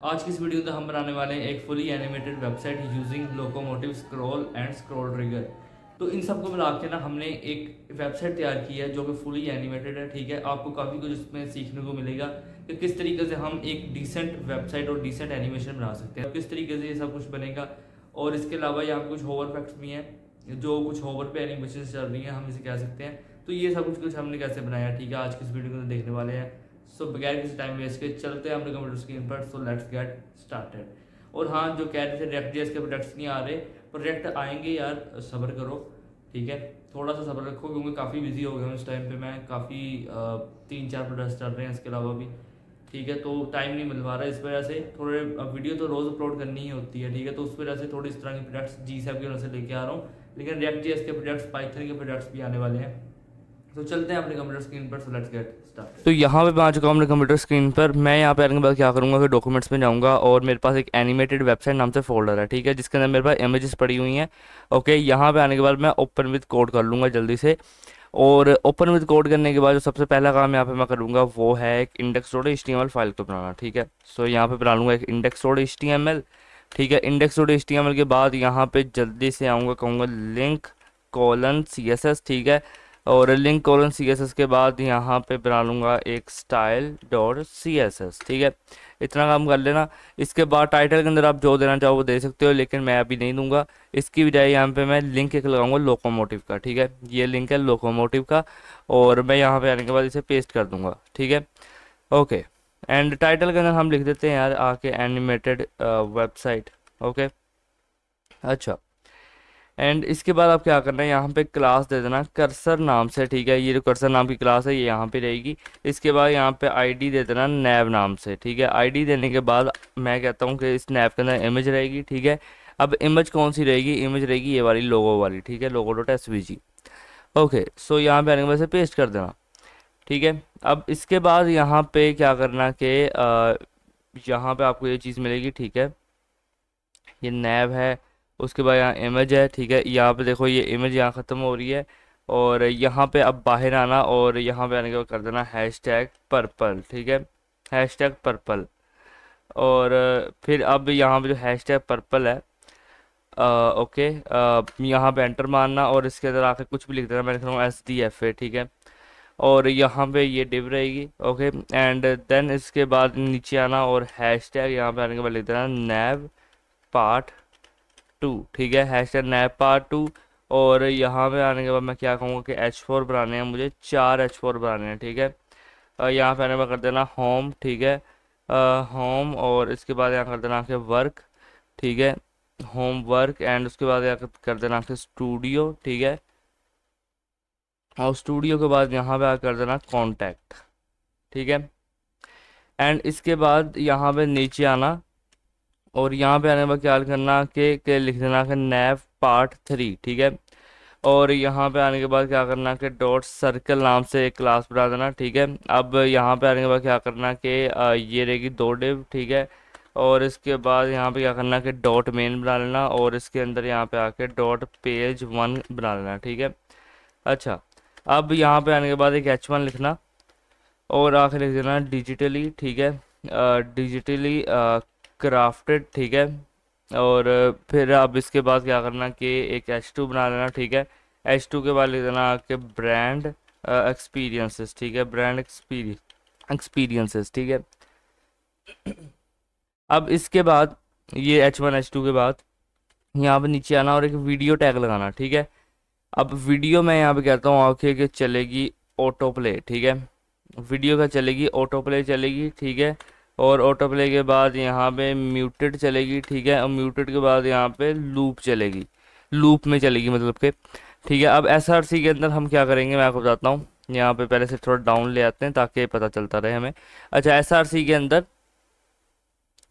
आज की इस वीडियो में हम बनाने वाले हैं एक fully animated website using locomotive scroll and scroll trigger. तो इन सबको मिला के ना हमने एक वेबसाइट तैयार की है जो कि फुली एनिमेटेड है। ठीक है, आपको काफ़ी कुछ इसमें सीखने को मिलेगा कि किस तरीके से हम एक डिसेंट वेबसाइट और डिसेंट एनिमेशन बना सकते हैं, किस तरीके से ये सब कुछ बनेगा। और इसके अलावा यहाँ पे कुछ होवर इफेक्ट्स भी हैं, जो कुछ होवर पे एनिमेशन चल रही है, हम इसे कह सकते हैं। तो ये सब कुछ हमने कैसे बनाया, ठीक है, आज की इस वीडियो को देखने वाले हैं। सो बगैर किसी टाइम वेस्ट के चलते हैं अपने कंप्यूटर स्क्रीन पर। So let's get started. और हाँ, जो कह रहे थे React.js के प्रोडक्ट्स नहीं आ रहे, प्रोजेक्ट आएंगे यार, सब्र करो, ठीक है, थोड़ा सा सब्र रखो, क्योंकि काफ़ी बिजी हो गया हूँ इस टाइम पे। मैं काफ़ी 3-4 प्रोडक्ट्स चल रहे हैं इसके अलावा भी, ठीक है, तो टाइम नहीं मिल पा रहा है। इस वजह से थोड़े वीडियो तो रोज़ अपलोड करनी ही होती है, ठीक है, तो उस वजह से थोड़ी इस तरह के प्रोडक्ट्स GSAP की वजह से लेके आ रहा हूँ। लेकिन React.js के प्रोडक्ट्स, पाइथन के प्रोडक्ट्स भी आने वाले हैं। तो चलते हैं अपने कंप्यूटर स्क्रीन पर। So let's get start. तो यहाँ पे मैं आ चुका हूँ अपने कंप्यूटर स्क्रीन पर। मैं यहाँ पे आने के बाद क्या करूँगा कि डॉक्यूमेंट्स में जाऊँगा और मेरे पास एक एनिमेटेड वेबसाइट नाम से फोल्डर है, ठीक है, जिसके अंदर मेरे पास इमेजेस पड़ी हुई हैं। ओके, यहाँ पे आने के बाद मैं ओपन विद कोड कर लूँगा जल्दी से। और ओपन विद कोड करने के बाद जो सबसे पहला काम यहाँ पे मैं करूँगा वो है एक index.html फाइल को बनाना, ठीक है। सो यहाँ पे बना लूँगा एक index.html, ठीक है। index.html के बाद यहाँ पे जल्दी से आऊँगा, कहूँगा लिंक कॉलन CSS, ठीक है। और लिंक कॉलन CSS के बाद यहाँ पे बना लूँगा एक style.css, ठीक है। इतना काम कर लेना। इसके बाद टाइटल के अंदर आप जो देना चाहो वो दे सकते हो, लेकिन मैं अभी नहीं दूंगा। इसकी बजाय यहाँ पे मैं लिंक एक लगाऊंगा लोकोमोटिव का, ठीक है, ये लिंक है लोकोमोटिव का। और मैं यहाँ पे आने के बाद इसे पेस्ट कर दूंगा, ठीक है। ओके, एंड टाइटल के अंदर हम लिख देते हैं यार आके एनिमेटेड वेबसाइट। ओके, अच्छा। एंड इसके बाद आप क्या करना है, यहाँ पे क्लास दे देना कर्सर नाम से, ठीक है। ये जो कर्सर नाम की क्लास है ये यहाँ पे रहेगी। इसके बाद यहाँ पे आईडी दे देना नैव नाम से, ठीक है। आईडी देने के बाद मैं कहता हूँ कि इस नैव के अंदर इमेज रहेगी, ठीक है। अब इमेज कौन सी रहेगी, इमेज रहेगी ये वाली लोगो वाली, ठीक है, logo.svg। ओके, सो यहाँ पे आने के बाद से पेस्ट कर देना, ठीक है। अब इसके बाद यहाँ पे क्या करना कि यहाँ पे आपको ये चीज़ मिलेगी, ठीक है, ये नैव है। उसके बाद यहाँ इमेज है, ठीक है। यहाँ पे देखो ये इमेज यहाँ ख़त्म हो रही है। और यहाँ पे अब बाहर आना और यहाँ पे आने के बाद कर देना #पर्पल, ठीक है, #पर्पल। और फिर अब यहाँ पे जो #पर्पल है, ओके, यहाँ पे एंटर मारना और इसके अंदर आके कुछ भी लिख देना। मैं लिख रहा हूँ SDFA, ठीक है। और यहाँ पे ये डिव रहेगी, ओके। एंड देन इसके बाद नीचे आना और हैशटैग यहाँ पे आने के बाद लिख देना नैव पार्ट 2, ठीक है, #navpart2। और यहाँ पे आने के बाद मैं क्या कहूँगा कि H4 बनाने हैं, मुझे 4 H4 बनाने हैं, ठीक है। यहाँ पे आने के बाद कर देना होम, ठीक है, होम। और इसके बाद यहाँ कर देना कि वर्क, ठीक है, होम वर्क। एंड उसके बाद यहाँ कर देना कि स्टूडियो, ठीक है। और स्टूडियो के बाद यहाँ पे कर देना कॉन्टैक्ट, ठीक है। एंड इसके बाद यहाँ पे नीचे आना और यहाँ पे आने के बाद क्या करना कि लिख देना कि नैव पार्ट 3, ठीक है। और यहाँ पे आने के बाद क्या करना कि डॉट सर्कल नाम से एक क्लास बना देना, ठीक है। अब यहाँ पे आने के बाद क्या करना कि ये रहेगी 2 डिव, ठीक है। और इसके बाद यहाँ पे क्या करना कि डॉट मेन बना लेना और इसके अंदर यहाँ पे आके डॉट पेज 1 बना लेना, ठीक है। अच्छा, अब यहाँ पे आने के बाद एक H1 लिखना और आखिर लिख देना डिजिटली, ठीक है, डिजिटली क्राफ्टेड, ठीक है। और फिर अब इसके बाद क्या करना कि एक H2 बना लेना, ठीक है। H2 के बाद लिख देना कि ब्रांड एक्सपीरियंसेस, ठीक है, ब्रांड एक्सपीरियंसेस, ठीक है। अब इसके बाद ये H1 H2 के बाद यहाँ पे नीचे आना और एक वीडियो टैग लगाना, ठीक है। अब वीडियो मैं यहाँ पे कहता हूँ आखिर कि चलेगी ऑटो प्ले, ठीक है, वीडियो का चलेगी ऑटो प्ले चलेगी, ठीक है। और ऑटो प्ले के बाद यहाँ पे म्यूटेड चलेगी, ठीक है। और म्यूटेड के बाद यहाँ पे लूप चलेगी, लूप में चलेगी मतलब के, ठीक है। अब SRC के अंदर हम क्या करेंगे मैं आपको बताता हूँ। यहाँ पे पहले से थोड़ा डाउन ले आते हैं ताकि पता चलता रहे हमें। अच्छा, SRC के अंदर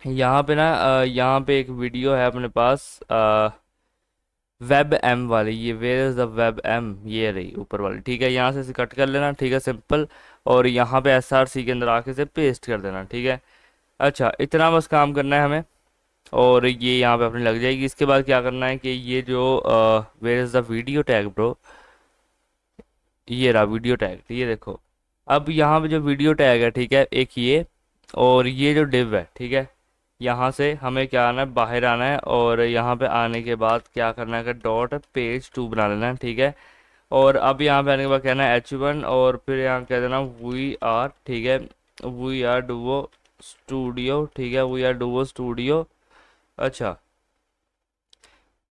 यहाँ पे ना यहाँ पे एक वीडियो है अपने पास, वेब एम वाली, ये where is the webm, ये रही ऊपर वाली, ठीक है। यहाँ से इसे कट कर लेना, ठीक है, सिंपल। और यहाँ पे SRC के अंदर आके से पेस्ट कर देना, ठीक है। अच्छा, इतना बस काम करना है हमें और ये यहाँ पे अपनी लग जाएगी। इसके बाद क्या करना है कि ये जो where is the video tag bro, ये रहा वीडियो टैग, ये देखो। अब यहाँ पे जो वीडियो टैग है, ठीक है, एक ये और ये जो डिव है, ठीक है, यहाँ से हमें क्या आना है, बाहर आना है, और यहाँ पे आने के बाद क्या करना है कि डॉट पेज 2 बना लेना है, ठीक है। और अब यहाँ पे आने के बाद कहना है H1, और फिर यहाँ कह देना वी आर, ठीक है, वी आर डुओ स्टूडियो, ठीक है, वी आर डुओ स्टूडियो। अच्छा,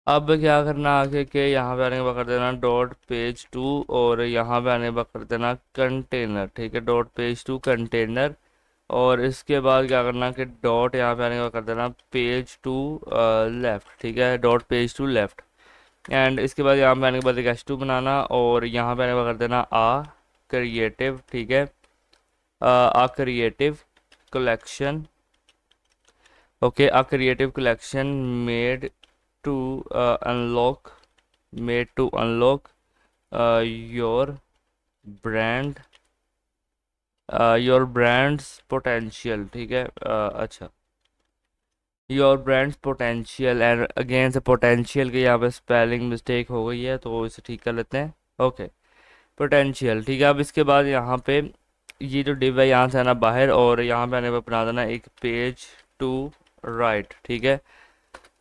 अब क्या करना आगे के यहाँ पे आने के बाद कर देना डॉट पेज 2, और यहाँ पे आने के बाद कर देना कंटेनर, ठीक है, डॉट पेज 2 कंटेनर। और इसके बाद क्या करना कि डॉट यहाँ पे आने के बाद कर देना पेज 2 लेफ्ट, ठीक है, डॉट पेज 2 लेफ्ट। एंड इसके बाद यहाँ पे आने के बाद एक H2 बनाना, और यहाँ पे आने के बाद कर देना आ क्रिएटिव, ठीक है, a creative collection, okay, a creative collection made to unlock, made to unlock your brand, your brand's potential, ठीक है। अच्छा, your brand's potential, and again से पोटेंशियल के यहाँ पे स्पेलिंग मिस्टेक हो गई है तो इसे ठीक कर लेते हैं, ओके, पोटेंशियल, ठीक है। अब इसके बाद यहाँ पे ये जो डिव है यहाँ से आना बाहर, और यहाँ पे आने पर बना देना एक पेज 2 राइट, ठीक है।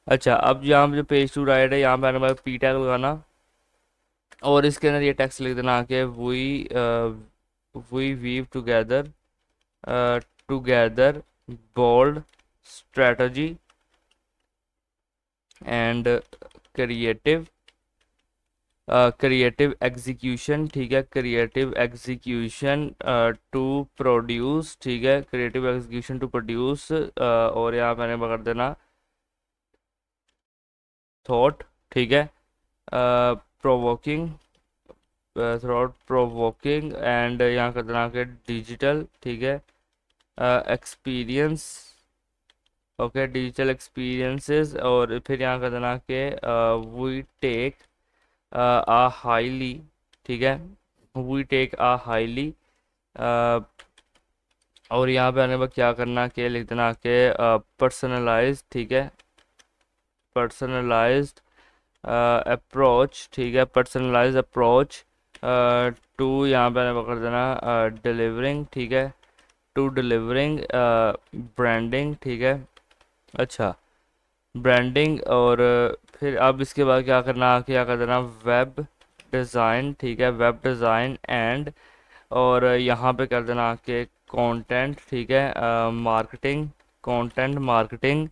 अच्छा, अब यहाँ पे जो पेज 2 राइट है यहाँ पे आने पर पी टैग लगाना, और इसके अंदर ये टेक्स्ट लिख देना आके we weave together, together bold strategy and creative, creative execution, ठीक है, क्रिएटिव एग्जीक्यूशन टू प्रोड्यूस, ठीक है, क्रिएटिव एग्जीक्यूशन टू प्रोड्यूस, और यहाँ मैंने पकड़ देना थॉट, ठीक है, प्रोवोकिंग, थॉट प्रोवोकिंग, एंड यहाँ कर देना के डिजिटल, ठीक है, एक्सपीरियंस, ओके, डिजिटल एक्सपीरियंसेस, और फिर यहाँ कर देना के वी टेक आ हाईली, ठीक है, वी टेक आ हाईली, और यहाँ पे आने पर क्या करना के लिख देना के पर्सनलाइज, ठीक है, पर्सनलाइज्ड अप्रोच, ठीक है, पर्सनलाइज अप्रोच टू, यहाँ पे आने पर कर देना डिलीवरिंग, ठीक है, टू डिलीवरिंग ब्रांडिंग, ठीक है। अच्छा, ब्रांडिंग, और फिर अब इसके बाद क्या कर देना वेब डिज़ाइन, ठीक है, वेब डिज़ाइन एंड, और यहाँ पे कर देना कि कंटेंट, ठीक है, मार्केटिंग, कंटेंट मार्केटिंग,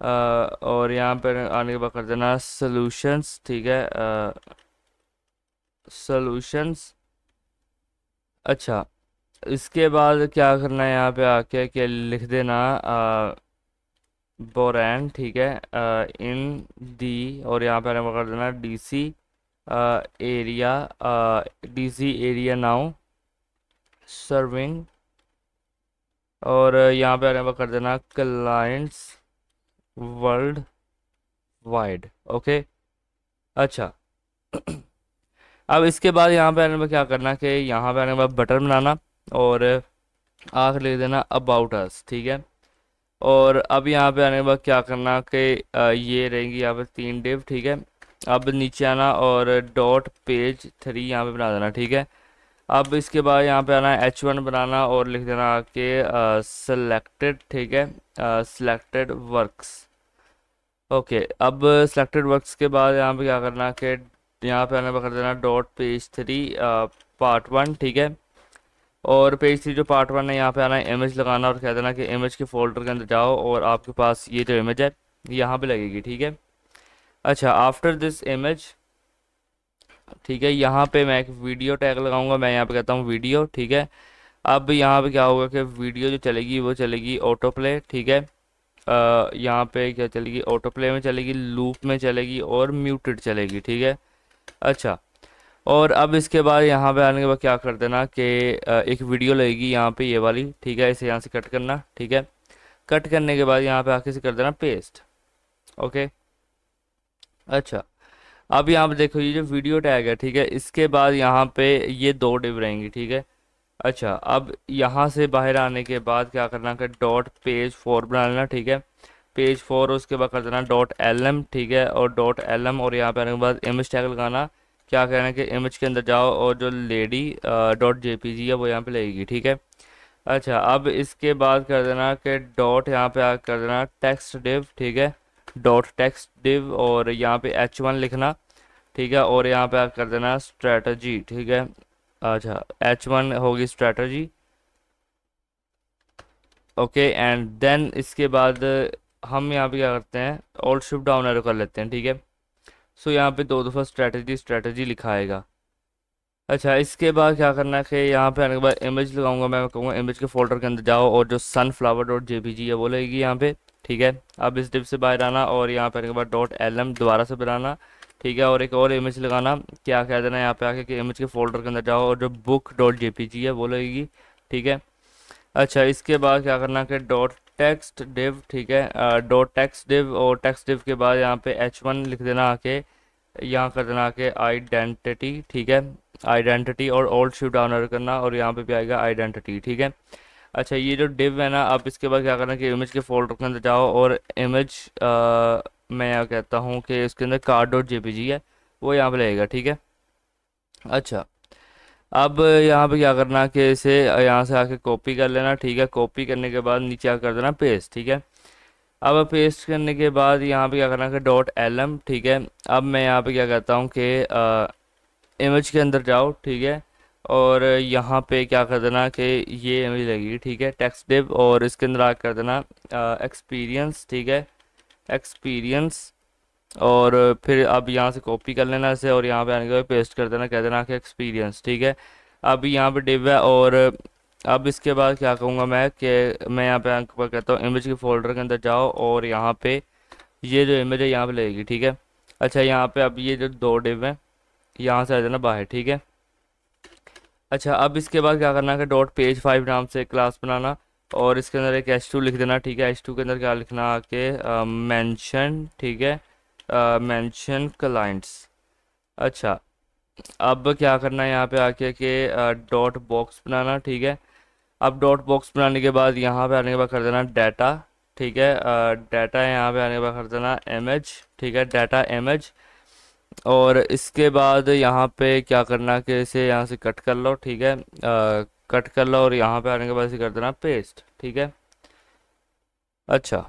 और यहाँ पर आने के बाद कर देना सॉल्यूशंस, ठीक है, सॉल्यूशंस। अच्छा, इसके बाद क्या करना है यहाँ पे आके कि लिख देना बोरैन, ठीक है, इन दी, और यहाँ पे हमें कर देना DC area, DC area now serving, और यहाँ पे हमें कर देना क्लाइंट्स वर्ल्ड वाइड, ओके। अच्छा, अब इसके बाद यहाँ पे आने पर क्या करना कि यहाँ पे आने के बाद बटन बनाना, और आखिर लिख देना अबाउट अस, ठीक है। और अब यहाँ पे आने के बाद क्या करना कि ये रहेंगी यहाँ पे 3 डिव, ठीक है। अब नीचे आना और डॉट पेज 3 यहाँ पे बना देना, ठीक है। अब इसके बाद यहाँ पे आना है H1 बनाना, और लिख देना कि सेलेक्टेड, ठीक है, सेलेक्टेड वर्क्स, ओके। अब सेलेक्टेड वर्क्स के बाद यहाँ पे क्या करना कि यहाँ पे आने पर कर देना डॉट पेज 3 पार्ट 1, ठीक है। और पेज 3 जो पार्ट 1 है यहाँ पे आना है इमेज लगाना, और कह देना कि इमेज के फोल्डर के अंदर जाओ और आपके पास ये जो इमेज है यहाँ पे लगेगी, ठीक है। अच्छा, आफ्टर दिस इमेज, ठीक है, यहाँ पे मैं एक वीडियो टैग लगाऊंगा, मैं यहाँ पे कहता हूँ वीडियो, ठीक है। अब यहाँ पे क्या होगा कि वीडियो जो चलेगी वो चलेगी ऑटो प्ले, ठीक है। यहाँ पे क्या चलेगी, ऑटो प्ले में चलेगी, लूप में चलेगी, और म्यूटेड चलेगी, ठीक है। अच्छा, और अब इसके बाद यहाँ पे आने के बाद क्या कर देना कि एक वीडियो लगेगी यहाँ पे ये वाली, ठीक है, इसे यहाँ से कट करना, ठीक है। कट करने के बाद यहाँ पे आके से कर देना पेस्ट, ओके। अच्छा, अब यहाँ पे देखो ये जो वीडियो टैग है, ठीक है, इसके बाद यहाँ पे ये 2 डिव रहेंगी, ठीक है। अच्छा, अब यहाँ से बाहर आने के बाद क्या करना कि डॉट पेज 4 बना लेना, ठीक है, पेज 4, उसके बाद कर देना डॉट LM, ठीक है, और डॉट LM, और यहाँ पे आने के बाद इमेज टैग लगाना, क्या कहना है कि इमेज के अंदर जाओ और जो लेडी डॉट JPG है वो यहाँ पे लगेगी, ठीक है। अच्छा, अब इसके बाद कर देना कि डॉट यहाँ पे आ कर देना टेक्स्ट डिव, ठीक है, डॉट टेक्स्ट डिव, और यहाँ पे H1 लिखना, ठीक है, और यहाँ पे आ कर देना स्ट्रेटजी, ठीक है। अच्छा, H1 होगी स्ट्रेटजी, ओके। एंड देन इसके बाद हम यहाँ पे क्या करते हैं, ऑल्ट शिफ्ट डाउन एरो कर लेते हैं, ठीक है। सो यहाँ पे दो दफ़ा स्ट्रेटजी स्ट्रेटजी लिखा आएगा। अच्छा, इसके बाद क्या करना है कि यहाँ पे आने के बाद इमेज लगाऊंगा, मैं कहूँगा इमेज के फोल्डर के अंदर जाओ और जो सनफ्लावर डॉट जेपीजी है वो लगेगी यहाँ पे, ठीक है। अब इस डिव से बाहर आना और यहाँ पे आने के बाद डॉट एलएम दोबारा से बनाना, ठीक है, और एक और इमेज लगाना, क्या कह देना यहाँ पे आके कि इमेज के फोल्डर के अंदर जाओ और जो बुक डॉट जेपीजी है वो लगेगी, ठीक है। अच्छा, इसके बाद क्या करना कि डॉट टेक्स्ट डिव, ठीक है, डॉट टेक्स्ट डिव, और टेक्स्ट डिव के बाद यहाँ पे H1 लिख देना आके, यहाँ कर देना आके आइडेंटिटी, ठीक है, आइडेंटिटी, और ऑल्ट शिफ्ट डाउन एरो करना और यहाँ पे भी आएगा आइडेंटिटी, ठीक है। अच्छा, ये जो डिव है ना, अब इसके बाद क्या करना कि इमेज के फोल्डर के अंदर जाओ और इमेज मैं यहाँ कहता हूँ कि इसके अंदर कार डॉट जेपीजी है वो यहाँ पे लगेगा, ठीक है। अच्छा, अब यहाँ पे क्या करना कि इसे यहाँ से आके कॉपी कर लेना, ठीक है, कॉपी करने के बाद नीचे आकर कर देना पेस्ट, ठीक है। अब पेस्ट करने के बाद यहाँ पे क्या करना कि डॉट एलएम, ठीक है। अब मैं यहाँ पे क्या कहता हूँ कि इमेज के अंदर जाओ, ठीक है, और यहाँ पे क्या कर देना कि ये इमेज लगेगी, ठीक है, टेक्स्ट डिव, और इसके अंदर आकर कर देना एक्सपीरियंस, ठीक है, एक्सपीरियंस, और फिर अब यहाँ से कॉपी कर लेना इसे और यहाँ पे आने के बाद पेस्ट कर देना, कह देना कि एक्सपीरियंस, ठीक है। अब यहाँ पे डिव है, और अब इसके बाद क्या कहूँगा मैं कि मैं यहाँ पे आपको कहता हूँ इमेज के फोल्डर के अंदर जाओ और यहाँ पे ये जो इमेज है यहाँ पे लगेगी, ठीक है। अच्छा, यहाँ पे अब ये जो दो डिव हैं यहाँ से आ जाना बाहर, ठीक है। अच्छा, अब इसके बाद क्या करना है कि डॉट पेज 5 नाम से क्लास बनाना और इसके अंदर एक H2 लिख देना, ठीक है। H2 के अंदर क्या लिखना आके मेंशन, ठीक है, मेंशन क्लाइंट्स। अच्छा, अब क्या करना है यहाँ पे आके कि डॉट बॉक्स बनाना, ठीक है। अब डॉट बॉक्स बनाने के बाद यहाँ पे आने के बाद कर देना डाटा, ठीक है, डाटा यहाँ पे आने के बाद कर देना इमेज, ठीक है, डाटा इमेज, और इसके बाद यहाँ पे क्या करना कि इसे यहाँ से कट कर लो, ठीक है, कट कर लो और यहाँ पे आने के बाद इसे कर देना पेस्ट, ठीक है। अच्छा,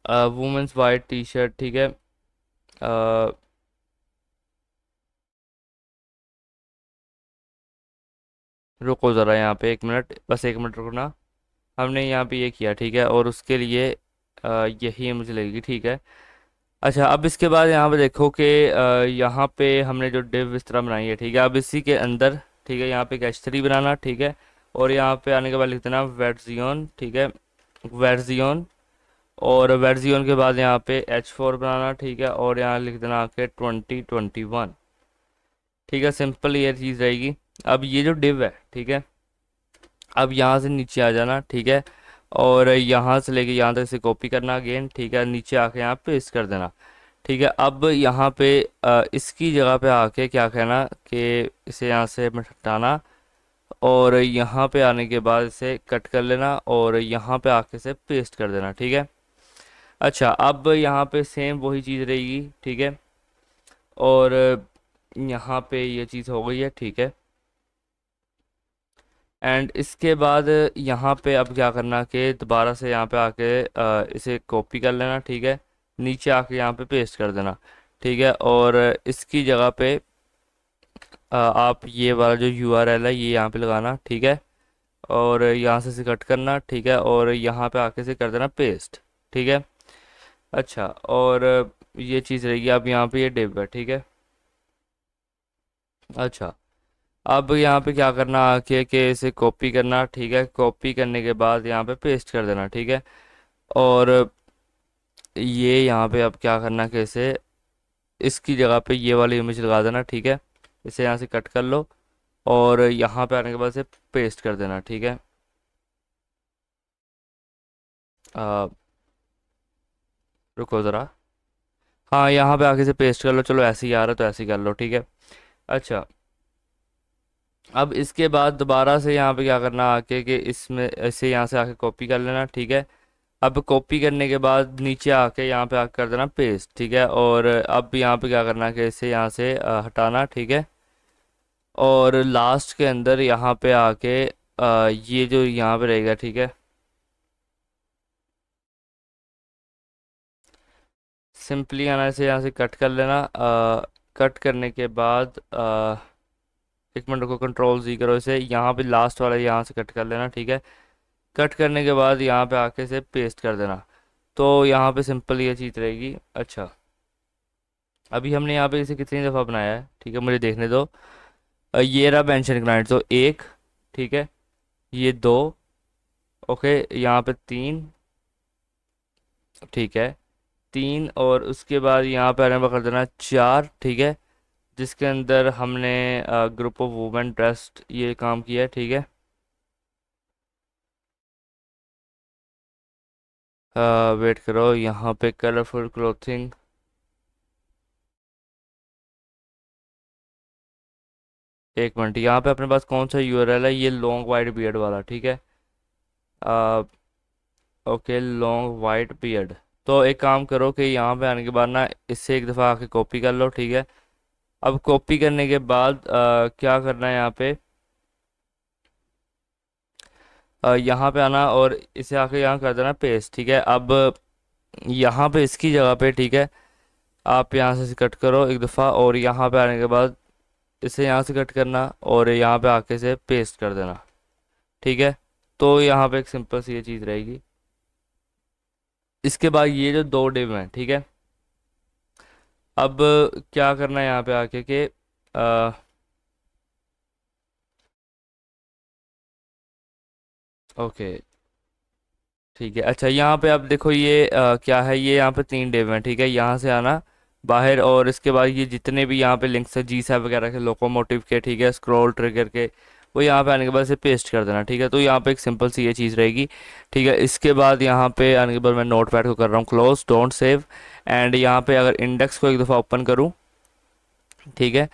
वुमेन्स वाइट टी शर्ट, ठीक है, रुको ज़रा यहाँ पे 1 मिनट, बस 1 मिनट रुकना। हमने यहाँ पे ये किया, ठीक है, और उसके लिए यही मुझे लगेगी, ठीक है। अच्छा, अब इसके बाद यहाँ पे देखो कि यहाँ पे हमने जो डिव इस तरह बनाई है, ठीक है। अब इसी के अंदर, ठीक है, यहाँ पे एक H3 बनाना, ठीक है, और यहाँ पे आने के बाद लिख देना वर्जियन, ठीक है, वर्जियन, और वर्जियन के बाद यहाँ पे H4 बनाना, ठीक है, और यहाँ लिख देना आके 2021, ठीक है। सिंपल ये चीज़ रहेगी। अब ये जो डिव है, ठीक है, अब यहाँ से नीचे आ जाना, ठीक है, और यहाँ से लेके यहाँ तक इसे कॉपी करना अगेन, ठीक है, नीचे आके यहाँ पेस्ट कर देना, ठीक है। अब यहाँ पे इसकी जगह पे आके क्या कहना कि इसे यहाँ से हटाना और यहाँ पे आने के बाद इसे कट कर लेना और यहाँ पे आके इसे पेस्ट कर देना, ठीक है। अच्छा, अब यहाँ पे सेम वही चीज़ रहेगी, ठीक है, और यहाँ पे ये चीज़ हो गई है, ठीक है। एंड इसके बाद यहाँ पे अब क्या करना कि दोबारा से यहाँ पे आके इसे कॉपी कर लेना, ठीक है, नीचे आके यहाँ पे पेस्ट कर देना, ठीक है, और इसकी जगह पे आप ये वाला जो URL है ये यहाँ पे लगाना, ठीक है, और यहाँ से इसे कट करना, ठीक है, और यहाँ पे आके इसे कर देना पेस्ट, ठीक है। अच्छा, और ये चीज़ रहेगी, अब यहाँ पे ये डिव है, ठीक है। अच्छा, अब यहाँ पे क्या करना आके कि इसे कॉपी करना, ठीक है, कॉपी करने के बाद यहाँ पे पेस्ट कर देना, ठीक है, और ये यहाँ पे अब क्या करना कि इसे इसकी जगह पे ये वाली इमेज लगा देना, ठीक है, इसे यहाँ से कट कर लो और यहाँ पे आने के बाद इसे पेस्ट कर देना, ठीक है। आ, रुको ज़रा, हाँ, यहाँ पे आके इसे पेस्ट कर लो, चलो ऐसे ही आ रहा है तो ऐसे ही कर लो, ठीक है। अच्छा, अब इसके बाद दोबारा से यहाँ पे क्या करना आके कि इसमें इसे यहाँ से आके कॉपी कर लेना, ठीक है। अब कॉपी करने के बाद नीचे आके यहाँ पे आके कर देना पेस्ट, ठीक है, और अब यहाँ पे क्या करना कि इसे यहाँ से हटाना, ठीक है, और लास्ट के अंदर यहाँ पे आके ये जो यहाँ पे रहेगा, ठीक है, सिंपली आना से यहाँ से कट कर लेना। कट करने के बाद एक मिनट को कंट्रोल जी करो इसे, यहाँ पे लास्ट वाला यहाँ से कट कर लेना, ठीक है। कट करने के बाद यहाँ पे आके से पेस्ट कर देना। तो यहाँ पे सिंपल ये चीज़ रहेगी। अच्छा, अभी हमने यहाँ पे इसे कितनी दफ़ा बनाया है, ठीक है, मुझे देखने दो। ये रहा मेंशन क्लाइंट, तो एक, ठीक है, ये दो, ओके, यहाँ पे तीन, ठीक है, तीन, और उसके बाद यहाँ पे आने कर देना चार, ठीक है, जिसके अंदर हमने ग्रुप ऑफ वुमेन ड्रेस्ड ये काम किया है, ठीक है। वेट करो, यहाँ पे कलरफुल क्लोथिंग, एक मिनट, यहाँ पे अपने पास कौन सा यूआरएल है, ये लॉन्ग वाइट बियर्ड वाला, ठीक है। Okay, long white beard. तो एक काम करो कि यहाँ पे आने के बाद ना इससे एक दफ़ा आके कॉपी कर लो, ठीक है। अब कॉपी करने के बाद क्या करना है, यहाँ पे यहाँ पे आना और इसे आके यहाँ कर देना पेस्ट, ठीक है। अब यहाँ पे इसकी जगह पे, ठीक है, आप यहाँ से कट करो एक दफ़ा, और यहाँ पे आने के बाद इसे यहाँ से कट करना और यहाँ पे आके से पेस्ट कर देना, ठीक है। तो यहाँ पे एक सिंपल सी ये चीज़ रहेगी। इसके बाद ये जो दो डिव हैं, ठीक है, अब क्या करना है यहाँ पे आके के ओके, ठीक है। अच्छा, यहाँ पे आप देखो ये क्या है, ये यहाँ पे तीन डिव हैं, ठीक है, यहाँ से आना बाहर, और इसके बाद ये जितने भी यहाँ पे लिंक्स है जी सैप वगैरह के, लोकोमोटिव के, ठीक है, स्क्रॉल ट्रिगर के, वो यहाँ पे आने के बाद इसे पेस्ट कर देना, ठीक है। तो यहाँ पे एक सिंपल सी ये चीज़ रहेगी, ठीक है। इसके बाद यहाँ पे आने के बाद मैं नोट पैड को कर रहा हूँ क्लोज, डोंट सेव, एंड यहाँ पे अगर इंडेक्स को एक दफ़ा ओपन करूँ, ठीक है,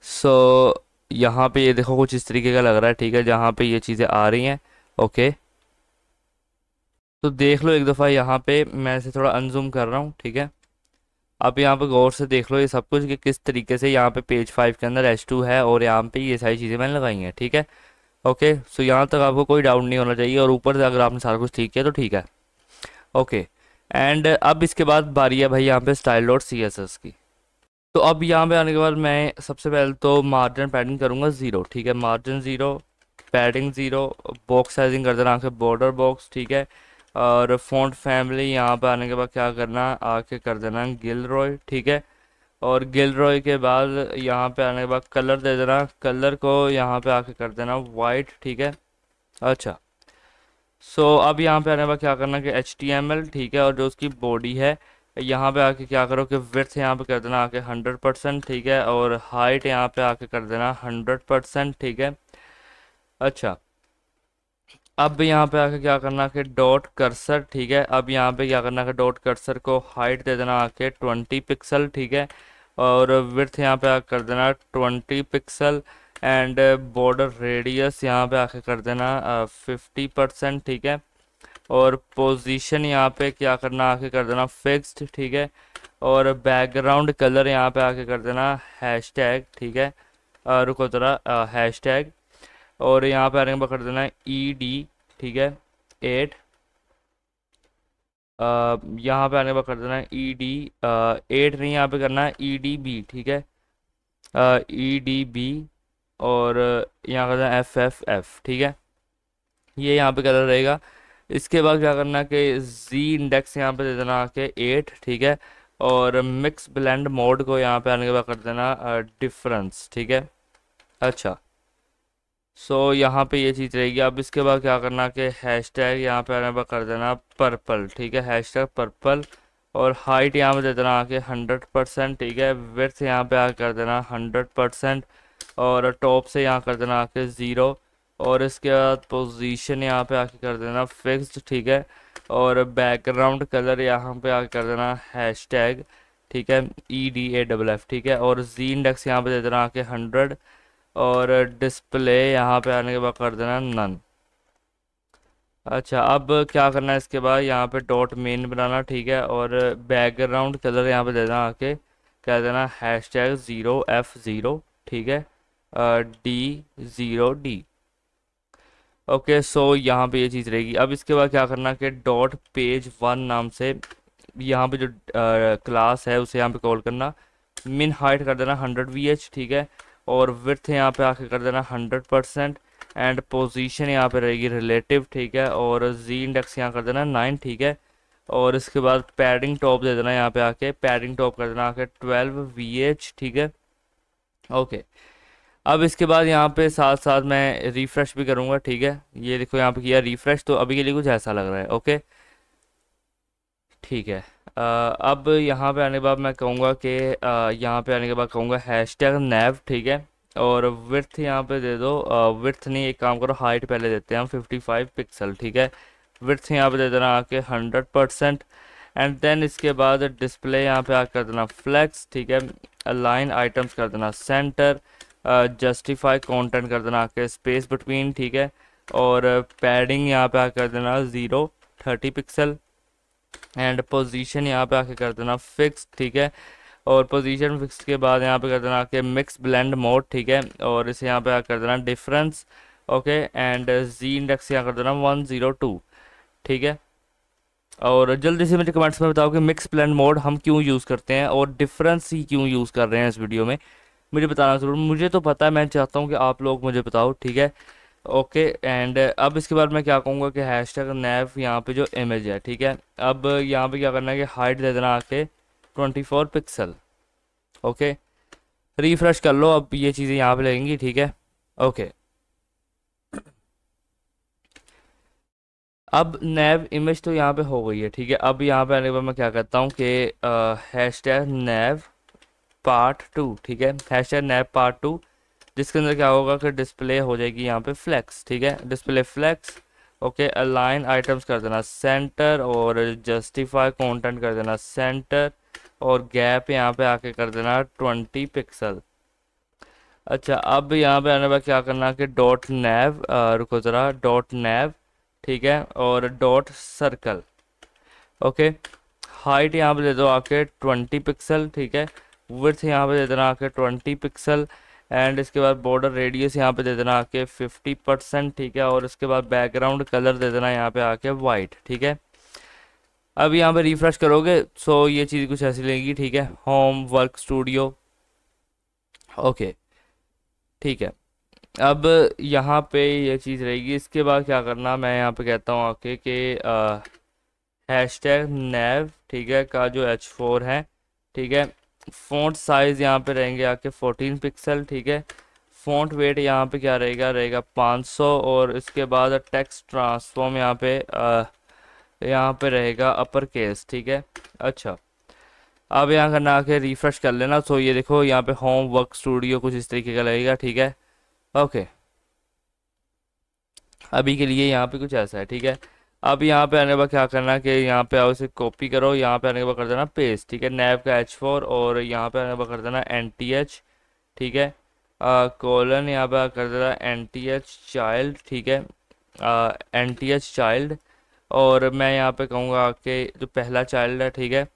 सो यहाँ पे ये देखो कुछ इस तरीके का लग रहा है, ठीक है, जहाँ पे ये चीज़ें आ रही हैं, ओके। तो देख लो एक दफ़ा, यहाँ पे मैं इसे थोड़ा अनजूम कर रहा हूँ, ठीक है। अब यहाँ पे गौर से देख लो ये सब कुछ कि किस तरीके से यहाँ पे पेज 5 के अंदर H2 है, और यहाँ पे ये सारी चीज़ें मैंने लगाई हैं, ठीक है। ओके, सो यहाँ तक आपको कोई डाउट नहीं होना चाहिए, और ऊपर से अगर आपने सारा कुछ ठीक किया तो ठीक है। ओके, एंड अब इसके बाद बारी है भाई यहाँ पे style dot C S S की। तो अब यहाँ पे आने के बाद मैं सबसे पहले तो मार्जिन पैडिंग करूँगा ज़ीरो, ठीक है, margin zero, padding zero, box sizing कर देना आके बॉर्डर बॉक्स, ठीक है। और फ़ॉन्ट फैमिली यहाँ पे आने के बाद क्या करना, आके कर देना गिलरॉय, ठीक है। और गिलरॉय के बाद यहाँ पे आने के बाद कलर दे देना, कलर को यहाँ पे आके कर देना वाइट, ठीक है। अच्छा, सो अब यहाँ पे आने के बाद क्या करना कि HTML, ठीक है, और जो उसकी बॉडी है यहाँ पे आके क्या करो कि विड्थ यहाँ पे कर देना आके 100%, ठीक है, और हाइट यहाँ पे आके कर देना 100%, ठीक है। अच्छा, अब यहाँ पे आके क्या करना कि डॉट कर्सर, ठीक है, अब यहाँ पे क्या करना कि डॉट कर्सर को हाइट दे देना आके 20 पिक्सल, ठीक है, और विड्थ यहाँ पे आके कर देना 20 पिक्सल, एंड बॉर्डर रेडियस यहाँ पे आके कर देना 50%, ठीक है। और पोजीशन यहाँ पे क्या करना आके कर देना फिक्स्ड, ठीक है। और बैकग्राउंड कलर यहाँ पे आके कर देना हैशटैग, ठीक है, रुको ज़रा, हैशटैग, और यहाँ पे आने के बाद कर देना ED, ठीक है, 8, यहाँ पे आने के बाद कर देना ED 8 नहीं, यहाँ पे करना है EDB, ठीक है, EDB, और यहाँ कर देना FFF, ठीक है, ये यहाँ पे कलर रहेगा। इसके बाद क्या करना कि जी इंडेक्स यहाँ पे दे देना के 8, ठीक है, और मिक्स ब्लेंड मोड को यहाँ पे आने के बाद कर देना डिफरेंस, ठीक है। अच्छा, सो यहाँ पे ये चीज़ रहेगी। अब इसके बाद क्या करना कि हैशटैग यहाँ पे आने के बाद कर देना पर्पल, ठीक है, हैशटैग पर्पल, और हाइट यहाँ पे दे देना आके 100%, ठीक है, विड्थ यहाँ पे आके कर देना 100%, और टॉप से यहाँ कर देना आके ज़ीरो, और इसके बाद पोजीशन यहाँ पे आके कर देना फिक्स्ड, ठीक है, और बैकग्राउंड कलर यहाँ पे आके कर देना हैशटैग, ठीक है, EDAFF, ठीक है, और जी इंडेक्स यहाँ पे दे देना आके 100, और डिस्प्ले यहाँ पे आने के बाद कर देना नन। अच्छा, अब क्या करना है इसके बाद यहाँ पे डॉट मेन बनाना, ठीक है, और बैकग्राउंड कलर यहाँ पे देना आके क्या देना हैशटैग 0F0, ठीक है, D0D। ओके, सो यहाँ पे ये चीज़ रहेगी। अब इसके बाद क्या करना कि डॉट पेज वन नाम से यहाँ पे जो क्लास है उसे यहाँ पे कॉल करना। मिन हाइट कर देना 100 VH, ठीक है। और विड्थ यहाँ पे आके कर देना 100%। एंड पोजीशन यहाँ पे रहेगी रिलेटिव, ठीक है। और जी इंडेक्स यहाँ कर देना 9, ठीक है। और इसके बाद पैडिंग टॉप दे देना, यहाँ पे आके पैडिंग टॉप कर देना आके 12 VH, ठीक है। ओके, अब इसके बाद यहाँ पे साथ साथ मैं रिफ्रेश भी करूँगा, ठीक है। ये देखो यहाँ पे किया रिफ्रेश, तो अभी के लिए कुछ ऐसा लग रहा है। ओके, ठीक है। अब यहाँ पे आने के बाद मैं कहूँगा कि यहाँ पे आने के बाद कहूँगा हैशटैग नैव, ठीक है। और विड्थ यहाँ पे दे दो, विड्थ नहीं, एक काम करो हाइट पहले देते हैं हम 55 पिक्सल, ठीक है। विड्थ यहाँ पे दे देना आके 100%। एंड देन इसके बाद डिस्प्ले यहाँ पे आकर देना फ्लैक्स, ठीक है। अलाइन आइटम्स कर देना सेंटर। जस्टिफाई कंटेंट कर देना आके स्पेस बिटवीन, ठीक है। और पैडिंग यहाँ पे आकर देना 30 पिक्सल। एंड पोजीशन यहाँ पे आके कर देना फिक्स, ठीक है। और पोजीशन फिक्स के बाद यहाँ पे कर देना आके मिक्स ब्लेंड मोड, ठीक है। और इसे यहाँ पे आके कर देना difference, okay. And G index यहाँ कर देना 102, ठीक है। और जल्दी से मुझे कमेंट्स में बताओ कि मिक्स ब्लेंड मोड हम क्यों यूज़ करते हैं और डिफरेंस ही क्यों यूज़ कर रहे हैं इस वीडियो में, मुझे बताना ज़रूर। मुझे तो पता है, मैं चाहता हूँ कि आप लोग मुझे बताओ, ठीक है। ओके, एंड अब इसके बाद मैं क्या कहूँगा कि हैशटैग नैव यहाँ पे जो इमेज है, ठीक है। अब यहाँ पे क्या करना है कि हाइट दे देना आके 24 पिक्सल, ओके। रिफ्रेश कर लो, अब ये चीज़ें यहाँ पे लगेंगी, ठीक है। ओके, अब नैव इमेज तो यहाँ पे हो गई है, ठीक है। अब यहाँ पे आने के बाद मैं क्या करता हूँ कि हैशटैग नैव पार्ट 2, ठीक है। हैशटैग नैव पार्ट 2, जिसके अंदर क्या होगा कि डिस्प्ले हो जाएगी यहाँ पे फ्लैक्स, ठीक है। Display flex, okay. Align items कर देना सेंटर। और जस्टिफाई कंटेंट कर देना सेंटर। और गैप यहाँ पे आके कर देना 20 पिक्सल। अच्छा, अब यहाँ पे आने के बाद क्या करना कि डॉट नैव, रुको ज़रा, डॉट नैव, ठीक है। और डॉट सर्कल, ओके। हाइट यहाँ पे दे दो आके 20 पिक्सल, ठीक है। विड्थ यहाँ पे दे देना आके 20 पिक्सल। एंड इसके बाद बॉर्डर रेडियस यहाँ पे दे देना आके 50%, ठीक है। और इसके बाद बैकग्राउंड कलर दे देना यहाँ पे आके वाइट, ठीक है। अब यहाँ पे रिफ्रेश करोगे सो ये चीज़ कुछ ऐसी लगेगी, ठीक है। होम वर्क स्टूडियो, ओके, ठीक है। अब यहाँ पे ये चीज़ रहेगी। इसके बाद क्या करना, मैं यहाँ पे कहता हूँ आके कि हैशटैग नैव, ठीक है, का जो H4 है, ठीक है। फ़ॉन्ट साइज़ यहाँ पे रहेंगे आके 14 पिक्सल, ठीक है। फ़ॉन्ट वेट यहाँ पे क्या रहेगा 500। और इसके बाद टेक्स्ट ट्रांसफॉर्म यहाँ पे रहेगा अपर केस, ठीक है। अच्छा, अब यहाँ करना आके रिफ्रेश कर लेना। सो ये देखो यहाँ पे होम वर्क स्टूडियो कुछ इस तरीके का लगेगा, ठीक है। ओके, अभी के लिए यहाँ पे कुछ ऐसा है, ठीक है। अब यहाँ पे आने के बाद क्या करना है कि यहाँ पे आओ, इसे कॉपी करो, यहाँ पे आने के बाद कर देना पेस्ट, ठीक है। नैव का H4। और यहाँ पे आने के बाद कर देना NTH, ठीक है। कोलन यहाँ पे कर देना NTH चाइल्ड, ठीक है। NTH child. और मैं यहाँ पे कहूँगा कि जो पहला चाइल्ड है, ठीक है।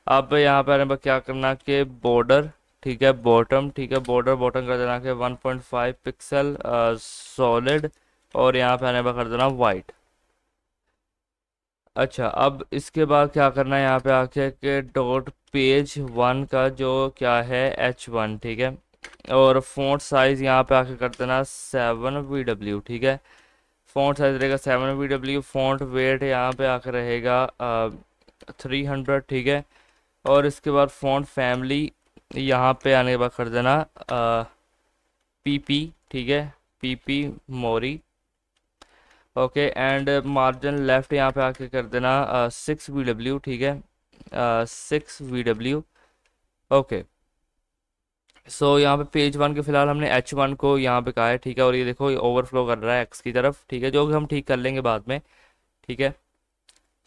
अब यहाँ पे आने के बाद क्या करना कि बॉर्डर, ठीक है, बॉटम, ठीक है। बॉर्डर बॉटम कर देना कि 1.5 पिक्सल सॉलिड। और यहाँ पे आने पर कर देना वाइट। अच्छा, अब इसके बाद क्या करना है यहाँ पे आके कि डॉट पेज वन का जो क्या है H1, ठीक है। और फ़ॉन्ट साइज़ यहाँ पे आके कर देना 7VW, ठीक है। फ़ॉन्ट साइज़ रहेगा 7VW। फ़ॉन्ट वेट यहाँ पे आके रहेगा 300, ठीक है। और इसके बाद फ़ॉन्ट फैमिली यहाँ पे आने के बाद कर देना PP, ठीक है, PP Mori, okay. And margin left यहाँ पे आके कर देना 6VW, ठीक है, 6VW, ओके। सो यहाँ पे पेज वन के फिलहाल हमने H1 को यहाँ पे कहा है, ठीक है। और ये देखो ये ओवरफ्लो कर रहा है X की तरफ, ठीक है, जो कि हम ठीक कर लेंगे बाद में, ठीक है।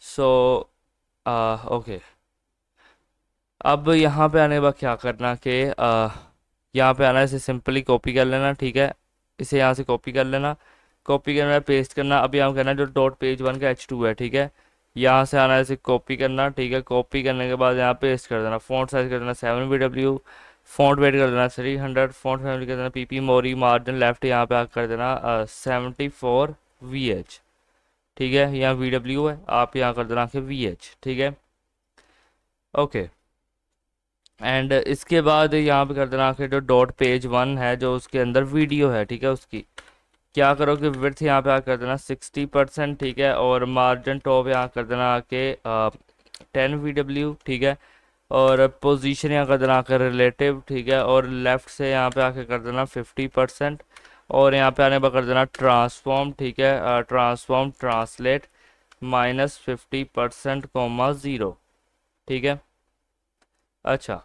सो ओके, अब यहाँ पे आने के बाद क्या करना कि यहाँ पे आना है, इसे सिंपली कॉपी कर लेना, ठीक है। इसे यहाँ से कॉपी कर लेना, कॉपी करना है, पेस्ट करना। अब यहाँ करना है जो डॉट पेज वन का H2 है, ठीक है। यहाँ से आना है, इसे कॉपी करना, ठीक है। कॉपी करने के बाद यहाँ पेस्ट कर देना। फ़ॉन्ट साइज कर देना 7VW। फ़ॉन्ट वेट कर देना 300। फ़ॉन्ट फैमिली कर देना PP मोरी। मार्जिन लेफ्ट यहाँ पे कर देना 74, VH, ठीक है, यहाँ VW है, आप यहाँ कर देना कि VH, ठीक है, ओके। एंड इसके बाद यहाँ पे कर देना कि जो डॉट पेज 1 है जो उसके अंदर वीडियो है, ठीक है, उसकी क्या करो कि विड्थ यहाँ पे आ कर देना 60%, ठीक है, और मार्जिन टॉप यहाँ कर देना आके 10 VW, ठीक है, और पोजीशन यहाँ कर देना आकर रिलेटिव, ठीक है, और लेफ्ट से यहाँ पे आके कर देना 50%, और यहाँ पे आने पर कर देना ट्रांसफॉर्म, ठीक है, ट्रांसफॉर्म ट्रांसलेट -50% कोमा 0, ठीक है। अच्छा,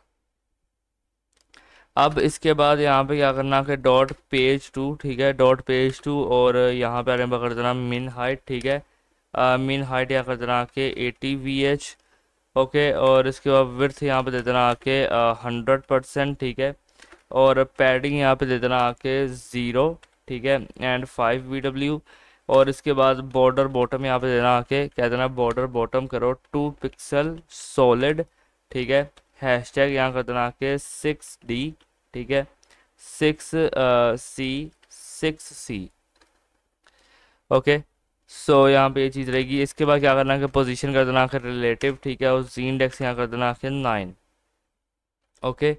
अब इसके बाद यहाँ पे क्या करना कि डॉट पेज 2, ठीक है, डॉट पेज 2, और यहाँ पे आने पर कर देना मिन हाइट, ठीक है, मिन हाइट यहाँ कर देना आके 80 VH, ओके, और इसके बाद विड्थ यहाँ पे दे देना आके 100%, ठीक है, और पैडिंग यहाँ पे दे देना आके 0, ठीक है, एंड 5 VW, और इसके बाद बॉर्डर बॉटम यहाँ पे देना आके कह देना बॉर्डर बॉटम करो 2 पिक्सल सॉलिड, ठीक है, हैशटैग यहाँ कर देना आके 6D, ठीक है, 6C, ओके। सो यहाँ पे ये चीज़ रहेगी। इसके बाद क्या करना है कि पोजीशन कर देना आखिर रिलेटिव, ठीक है, और जी इंडेक्स यहाँ कर देना आखिर 9, ओके।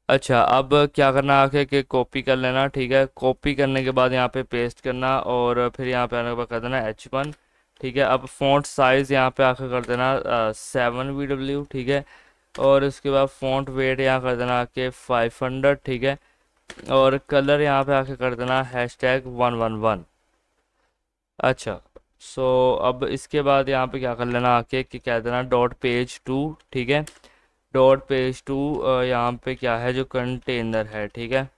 अच्छा, अब क्या करना आके कि कॉपी कर लेना, ठीक है, कॉपी करने के बाद यहाँ पे पेस्ट करना, और फिर यहाँ पे आने के बाद कर देना H1, ठीक है। अब फ़ॉन्ट साइज़ यहाँ पे आके कर देना 7 VW, ठीक है, और इसके बाद फ़ॉन्ट वेट यहाँ कर देना आके 500, ठीक है, और कलर यहाँ पे आके कर देना #111। अच्छा, सो अब इसके बाद यहाँ पे क्या कर लेना आके कि कह देना डॉट पेज 2, ठीक है, डॉट पेज 2 यहाँ पे क्या है जो कंटेनर है, ठीक है,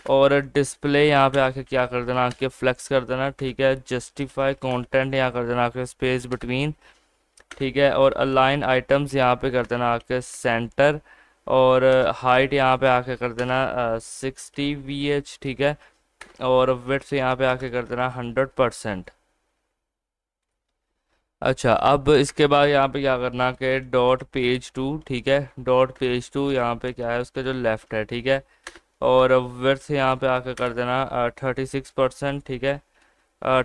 और डिस्प्ले यहाँ पे आके क्या कर देना आके फ्लेक्स कर देना, ठीक है, जस्टिफाई कंटेंट यहाँ कर देना आके स्पेस बिटवीन, ठीक है, और अलाइन आइटम्स यहाँ पे कर देना आके सेंटर, और हाइट यहाँ पे आके कर देना 60 VH, ठीक है, और विड्थ यहाँ पे आके कर देना 100%। अच्छा, अब इसके बाद यहाँ पे क्या करना कि डॉट पेज 2, ठीक है, डॉट पेज 2 यहाँ पे क्या है उसका जो लेफ्ट है, ठीक है, और विड्थ यहाँ पे आके कर देना 36%, ठीक है,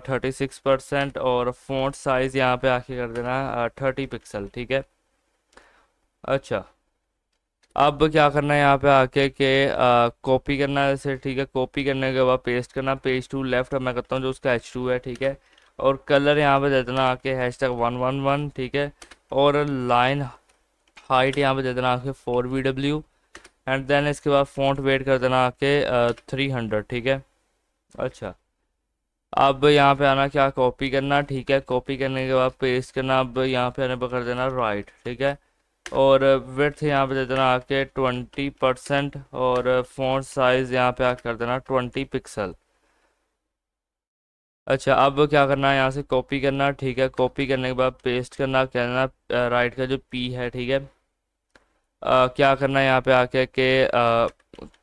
36%, और फ़ॉन्ट साइज़ यहाँ पे आके कर देना 30 पिक्सल, ठीक है। अच्छा, अब क्या करना है यहाँ पे आके के कॉपी करना है इसे, ठीक है, कॉपी करने के बाद पेस्ट करना पेज 2 लेफ्ट, मैं करता हूँ जो उसका H2 है, ठीक है, और कलर यहाँ पे दे देना आके #111, ठीक है, और लाइन हाइट यहाँ पे दे देना आके 4 VW, एंड देन इसके बाद फ़ॉन्ट वेट कर देना आके 300, ठीक है। अच्छा, अब यहाँ पे आना क्या कॉपी करना, ठीक है, कॉपी करने के बाद पेस्ट करना, अब यहाँ पे आने पर कर देना राइट, ठीक है, और विड्थ यहाँ पे दे देना आके 20%, और फ़ॉन्ट साइज़ यहाँ पे आके कर देना 20 पिक्सल। अच्छा, अब क्या करना है यहाँ से कॉपी करना, ठीक है, कॉपी करने के बाद पेस्ट करना, कहना राइट का जो P है, ठीक है, क्या करना है यहाँ पे आके के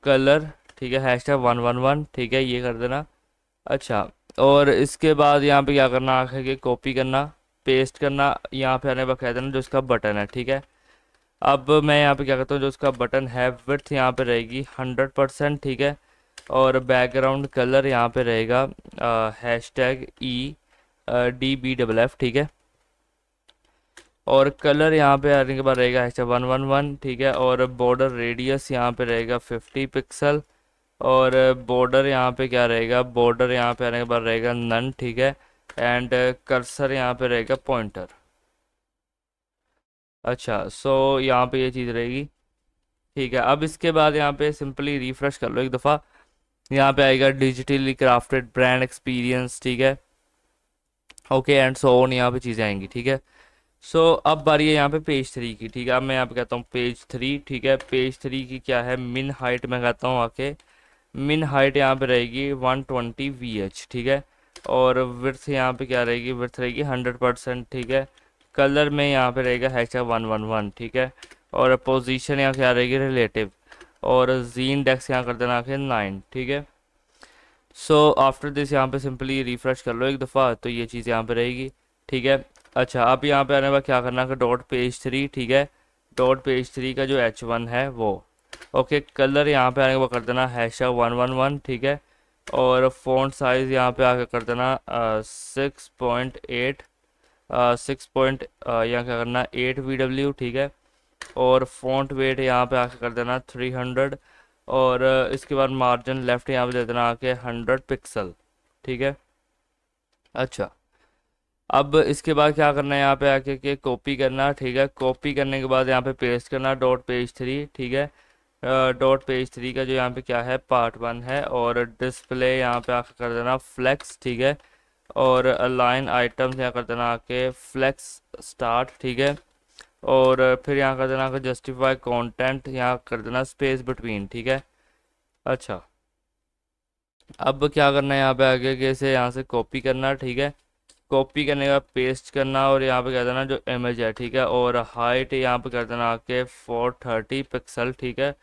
कलर, ठीक है, #111, ठीक है, ये कर देना। अच्छा, और इसके बाद यहाँ पे क्या करना आके के कॉपी करना, पेस्ट करना, यहाँ पे आने पर कह देना जो इसका बटन है, ठीक है। अब मैं यहाँ पे क्या करता हूँ जो उसका बटन है विड्थ यहाँ पे रहेगी 100%, ठीक है, और बैकग्राउंड कलर यहाँ पे रहेगा #EDBFF, ठीक है, और कलर यहाँ पे आने के बाद रहेगा #111, ठीक है, और बॉर्डर रेडियस यहाँ पे रहेगा 50 पिक्सल, और बॉर्डर यहाँ पे क्या रहेगा, बॉर्डर यहाँ पे आने के बाद रहेगा नन, ठीक है, एंड कर्सर यहाँ पे रहेगा पॉइंटर। अच्छा, सो यहाँ पे ये चीज़ रहेगी, ठीक है। अब इसके बाद यहाँ पे सिंपली रिफ्रेश कर लो एक दफ़ा, यहाँ पे आएगा डिजिटली क्राफ्टेड ब्रांड एक्सपीरियंस, ठीक है, ओके, एंड सो ऑन यहाँ पे चीज़ें आएंगी, ठीक है। सो अब बारी है यहाँ पे पेज 3 की, ठीक है, अब मैं यहाँ पे कहता हूँ पेज 3, ठीक है, पेज 3 की क्या है मिन हाइट, मैं कहता हूँ आके मिन हाइट यहाँ पे रहेगी 120 VH, ठीक है, और विड्थ यहाँ पे क्या रहेगी, विड्थ रहेगी 100%, ठीक है, कलर में यहाँ पे रहेगा #111, ठीक है, और पोजीशन यहाँ क्या रहेगी रिलेटिव, और जी इंडेक्स यहाँ कर देना आखिर 9, ठीक है। सो आफ्टर दिस यहाँ पे सिंपली रिफ्रेश कर लो एक दफ़ा, तो ये चीज़ यहाँ पे रहेगी, ठीक है। अच्छा, अब यहाँ पे आने के बाद क्या करना है डॉट पेज 3, ठीक है, डॉट पेज 3 का जो H1 है वो, ओके, कलर यहाँ पे आने के बाद कर देना #111, ठीक है, और फ़ॉन्ट साइज़ यहाँ पे आके कर देना 6.8 यहाँ क्या करना 8 VW, ठीक है। और फ़ॉन्ट वेट यहाँ पे आके कर देना 300। और इसके बाद मार्जिन लेफ्ट यहाँ पे दे देना आके 100 पिक्सल, ठीक है। अच्छा, अब इसके बाद क्या करना है, यहाँ पे आके के कॉपी करना, ठीक है। कॉपी करने के बाद यहाँ पे पेस्ट करना .page3, ठीक है। .page3 का जो यहाँ पे क्या है पार्ट 1 है। और डिस्प्ले यहाँ पे आके कर देना फ्लेक्स, ठीक है। और अलाइन आइटम्स यहाँ कर देना आके फ्लेक्स स्टार्ट, ठीक है। और फिर यहाँ कर देना आके जस्टिफाई कंटेंट, यहाँ कर देना स्पेस बिटवीन, ठीक है। अच्छा, अब क्या करना है यहाँ पे आगे के इसे यहाँ से कॉपी करना, ठीक है। कॉपी करने के बाद पेस्ट करना और यहाँ पे कर देना जो इमेज है, ठीक है। और हाइट यहाँ पे कर देना आके 430 पिक्सल, ठीक है।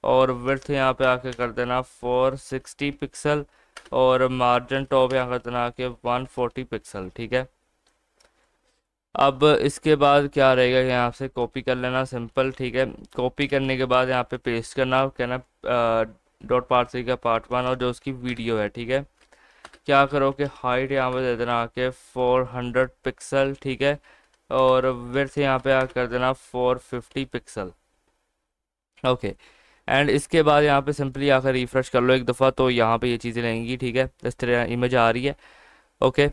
और विड्थ यहाँ पे आके कर देना 460 पिक्सल। और मार्जिन टॉप यहाँ कर देना आके 140 पिक्सल, ठीक है। अब इसके बाद क्या रहेगा, यहाँ से कॉपी कर लेना सिंपल, ठीक है। कॉपी करने के बाद यहाँ पे पेस्ट करना, कहना .part3 का पार्ट 1 और जो उसकी वीडियो है, ठीक है। क्या करो कि हाइट यहाँ पे दे देना आके 400 पिक्सल, ठीक है। और विड्थ यहाँ पे कर देना 450 पिक्सल, ओके। एंड इसके बाद यहाँ पे सिंपली आकर रिफ्रेश कर लो एक दफ़ा, तो यहाँ पे ये चीज़ें रहेंगी, ठीक है। इस तरह इमेज आ रही है, ओके।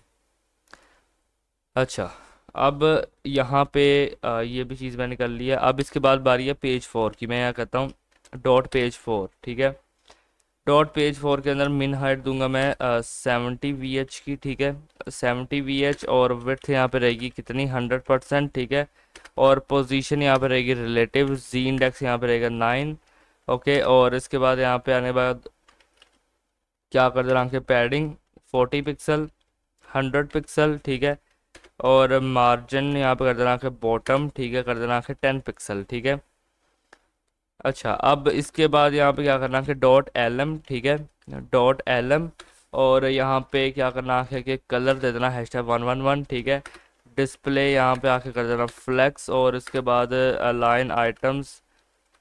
अच्छा, अब यहाँ पे ये भी चीज़ मैंने कर ली है। अब इसके बाद बारी है पेज 4 की। मैं यहाँ कहता हूँ .page4, ठीक है। .page4 के अंदर मिन हाइट दूंगा मैं 70 VH की, ठीक है। 70 VH। और विड्थ यहाँ पे रहेगी कितनी 100%, ठीक है। और पोजीशन यहाँ पे रहेगी रिलेटिव, जी इंडेक्स यहाँ पे रहेगा 9, ओके। और इसके बाद यहाँ पे आने के बाद क्या कर देना कि पैडिंग 40 पिक्सल, 100 पिक्सल, ठीक है। और मार्जिन यहाँ पे कर देना कि बॉटम, ठीक है, कर देना कि 10 पिक्सल, ठीक है। अच्छा, अब इसके बाद यहाँ पे क्या करना कि .lm, ठीक है, .lm। और यहाँ पे क्या करना है कि कलर दे देना #111, ठीक है। डिस्प्ले यहाँ पे आके कर देना फ्लेक्स। और इसके बाद अलाइन आइटम्स।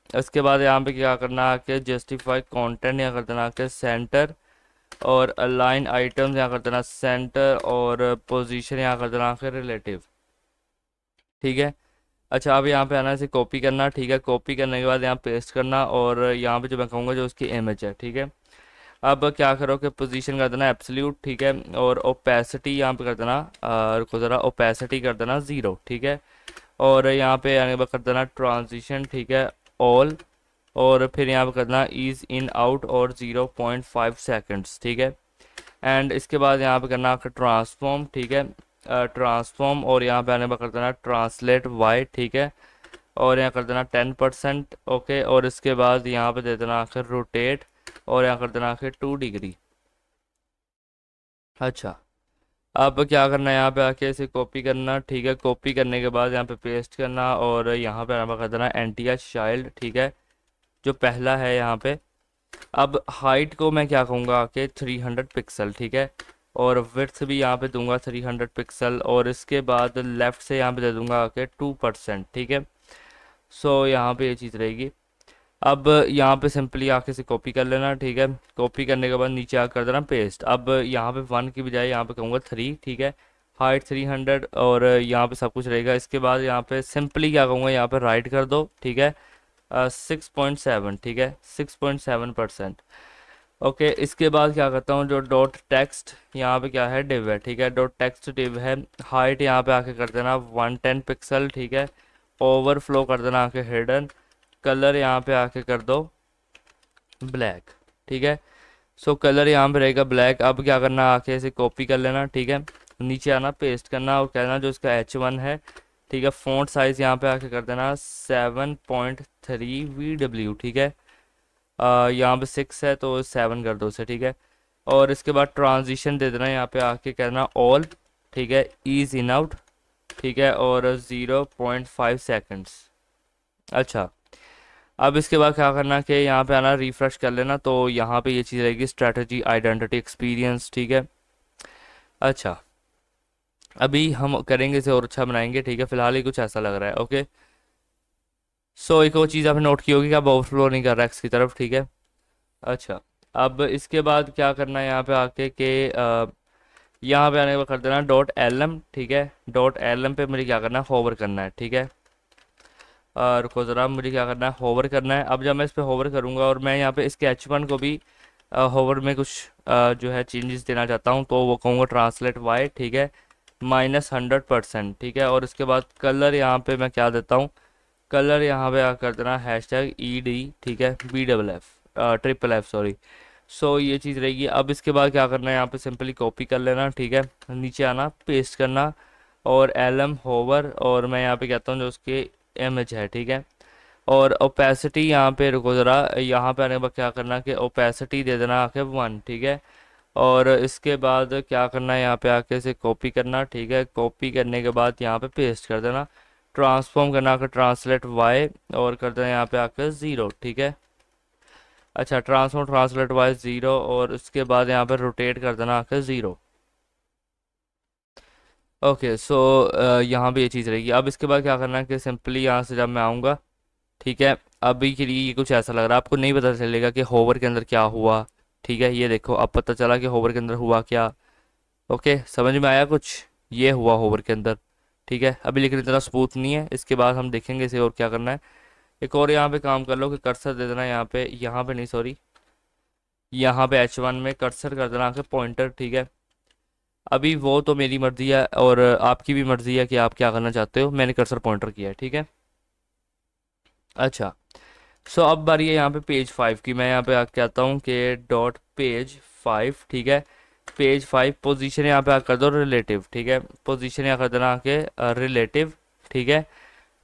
इसके बाद यहाँ पे क्या करना है कि जस्टिफाई कंटेंट यहाँ कर देना कि सेंटर। और अलाइन आइटम्स यहाँ कर देना सेंटर। और पोजीशन यहाँ कर देना कि रिलेटिव, ठीक है। अच्छा, अब यहाँ पे आना इसे कॉपी करना, ठीक है। कॉपी करने के बाद यहाँ पेस्ट करना और यहाँ पे जो मैं कहूँगा जो उसकी इमेज है, ठीक है। अब क्या करो कि पोजीशन कर देना एब्सोल्यूट, ठीक है। और ओपेसिटी यहाँ पे कर देना रुको ज़रा, ओपेसिटी कर देना 0, ठीक है। और यहाँ पे आने के बाद कर देना ट्रांजिशन, ठीक है, ऑल। और फिर यहाँ पे करना ईज इन आउट और 0.5 सेकेंड्स, ठीक है। एंड इसके बाद यहाँ पे करना ट्रांसफॉर्म, ठीक है, ट्रांसफॉर्म। और यहाँ पे आने पर कर देना ट्रांसलेट वाई, ठीक है। और यहाँ कर देना 10%, ओके। और इसके बाद यहाँ पे दे देना आखिर रोटेट। और यहाँ कर देना आखिर 2 डिग्री। अच्छा, अब क्या करना है, यहाँ पे आके इसे कॉपी करना, ठीक है। कॉपी करने के बाद यहाँ पे पेस्ट करना और यहाँ पे आने पर कर देना एंटिया चाइल्ड, ठीक है, जो पहला है यहाँ पे। अब हाइट को मैं क्या कहूँगा कि 300 पिक्सल, ठीक है। और विड्थ भी यहाँ पे दूंगा 300 पिक्सल। और इसके बाद लेफ़्ट से यहाँ पे दे दूंगा कि 2%, ठीक है। सो यहाँ पे ये चीज़ रहेगी। अब यहाँ पे सिंपली आके से कॉपी कर लेना, ठीक है। कॉपी करने के बाद नीचे आकर कर देना पेस्ट। अब यहाँ पे 1 की बजाय यहाँ पे कहूँगा 3, ठीक है। हाइट 300 और यहाँ पे सब कुछ रहेगा। इसके बाद यहाँ पे सिंपली क्या कहूँगा, यहाँ पे राइट कर दो, ठीक है, 6.7, ठीक है, 6.7%, ओके। इसके बाद क्या करता हूँ जो डॉट टेक्स्ट यहाँ पे क्या है डिव है, ठीक है, डॉट टेक्स्ट डिव है। हाइट यहाँ पे आके कर देना 110 पिक्सल, ठीक है। ओवरफ्लो कर देना आके हिडन। कलर यहाँ पे आके कर दो ब्लैक, ठीक है। सो कलर यहाँ पे रहेगा ब्लैक। अब क्या करना, आके इसे कॉपी कर लेना, ठीक है। नीचे आना, पेस्ट करना और कहना जो इसका H1 है, ठीक है। फ़ॉन्ट साइज़ यहाँ पे आके कर देना 7.3 VW, ठीक है। यहाँ पे 6 है तो 7 कर दो उसे, ठीक है। और इसके बाद ट्रांजिशन दे देना, यहाँ पे आके कहना ऑल, ठीक है, ईज इन आउट, ठीक है। और 0.5 सेकेंड्स। अच्छा, अब इसके बाद क्या करना कि यहाँ पे आना, रिफ्रेश कर लेना, तो यहाँ पे ये चीज़ रहेगी स्ट्रेटजी आइडेंटिटी एक्सपीरियंस, ठीक है। अच्छा, अभी हम करेंगे इसे और अच्छा बनाएंगे, ठीक है। फिलहाल ही कुछ ऐसा लग रहा है, ओके। सो एक और चीज़ आपने नोट की होगी कि अब ओवरफ्लो नहीं कर रहा है एक्स की तरफ, ठीक है। अच्छा, अब इसके बाद क्या करना है यहाँ पे आके कि यहाँ पे आने के बाद कर देना डॉट एल एम, ठीक है। डॉट एल एम पे मुझे क्या करना है, होवर करना है, ठीक है। रुको ज़रा, मुझे क्या करना है, होवर करना है। अब जब मैं इस पर होवर करूँगा और मैं यहाँ पे इसके H1 को भी होवर में कुछ जो है चेंजेस देना चाहता हूँ, तो वो कहूँगा ट्रांसलेट वाई, ठीक है, -100%, ठीक है। और इसके बाद कलर यहाँ पे मैं क्या देता हूँ, कलर यहाँ पे कर देना #ED, ठीक है, BFF सॉरी। सो ये चीज़ रहेगी। अब इसके बाद क्या करना है, यहाँ पे सिंपली कॉपी कर लेना, ठीक है, नीचे आना, पेस्ट करना और LM होवर, और मैं यहाँ पे कहता हूँ जो उसके इमेज है, ठीक है। और ओपेसिटी यहाँ पे रुको ज़रा, यहाँ पे आने के बाद क्या करना कि ओपेसिटी दे देना आके 1, ठीक है। और इसके बाद क्या करना है, यहाँ पे आके इसे कॉपी करना, ठीक है। कॉपी करने के बाद यहाँ पे पेस्ट कर देना, ट्रांसफॉर्म करना आके ट्रांसलेट वाई, और कर देना यहाँ पे आके 0, ठीक है। अच्छा, ट्रांसफॉर्म ट्रांसलेट वाई 0, और उसके बाद यहाँ पे रोटेट कर देना आके 0। ओके, सो यहाँ पे ये चीज़ रहेगी। अब इसके बाद क्या करना है कि सिंपली यहाँ से जब मैं आऊँगा, ठीक है, अभी के लिए ये कुछ ऐसा लग रहा है, आपको नहीं पता चलेगा कि होवर के अंदर क्या हुआ, ठीक है। ये देखो, अब पता चला कि होवर के अंदर हुआ क्या। ओके, समझ में आया कुछ, ये हुआ होवर के अंदर, ठीक है। अभी लेकिन इतना स्मूथ नहीं है, इसके बाद हम देखेंगे इसे और क्या करना है। एक और यहाँ पे काम कर लो कि कर्सर दे देना यहाँ पे नहीं सॉरी, यहाँ पे H1 में कर्सर कर देना आके पॉइंटर, ठीक है। अभी वो तो मेरी मर्जी है और आपकी भी मर्जी है कि आप क्या करना चाहते हो, मैंने कर्सर पॉइंटर किया है, ठीक है। अच्छा, सो अब बारी है यहाँ पे पेज 5 की। मैं यहाँ पे आके आता हूँ कि डॉट पेज 5, ठीक है। पेज 5 पोजीशन यहाँ पे आकर कर दो रिलेटिव, ठीक है। पोजीशन यहाँ कर देना आके रिलेटिव, ठीक है।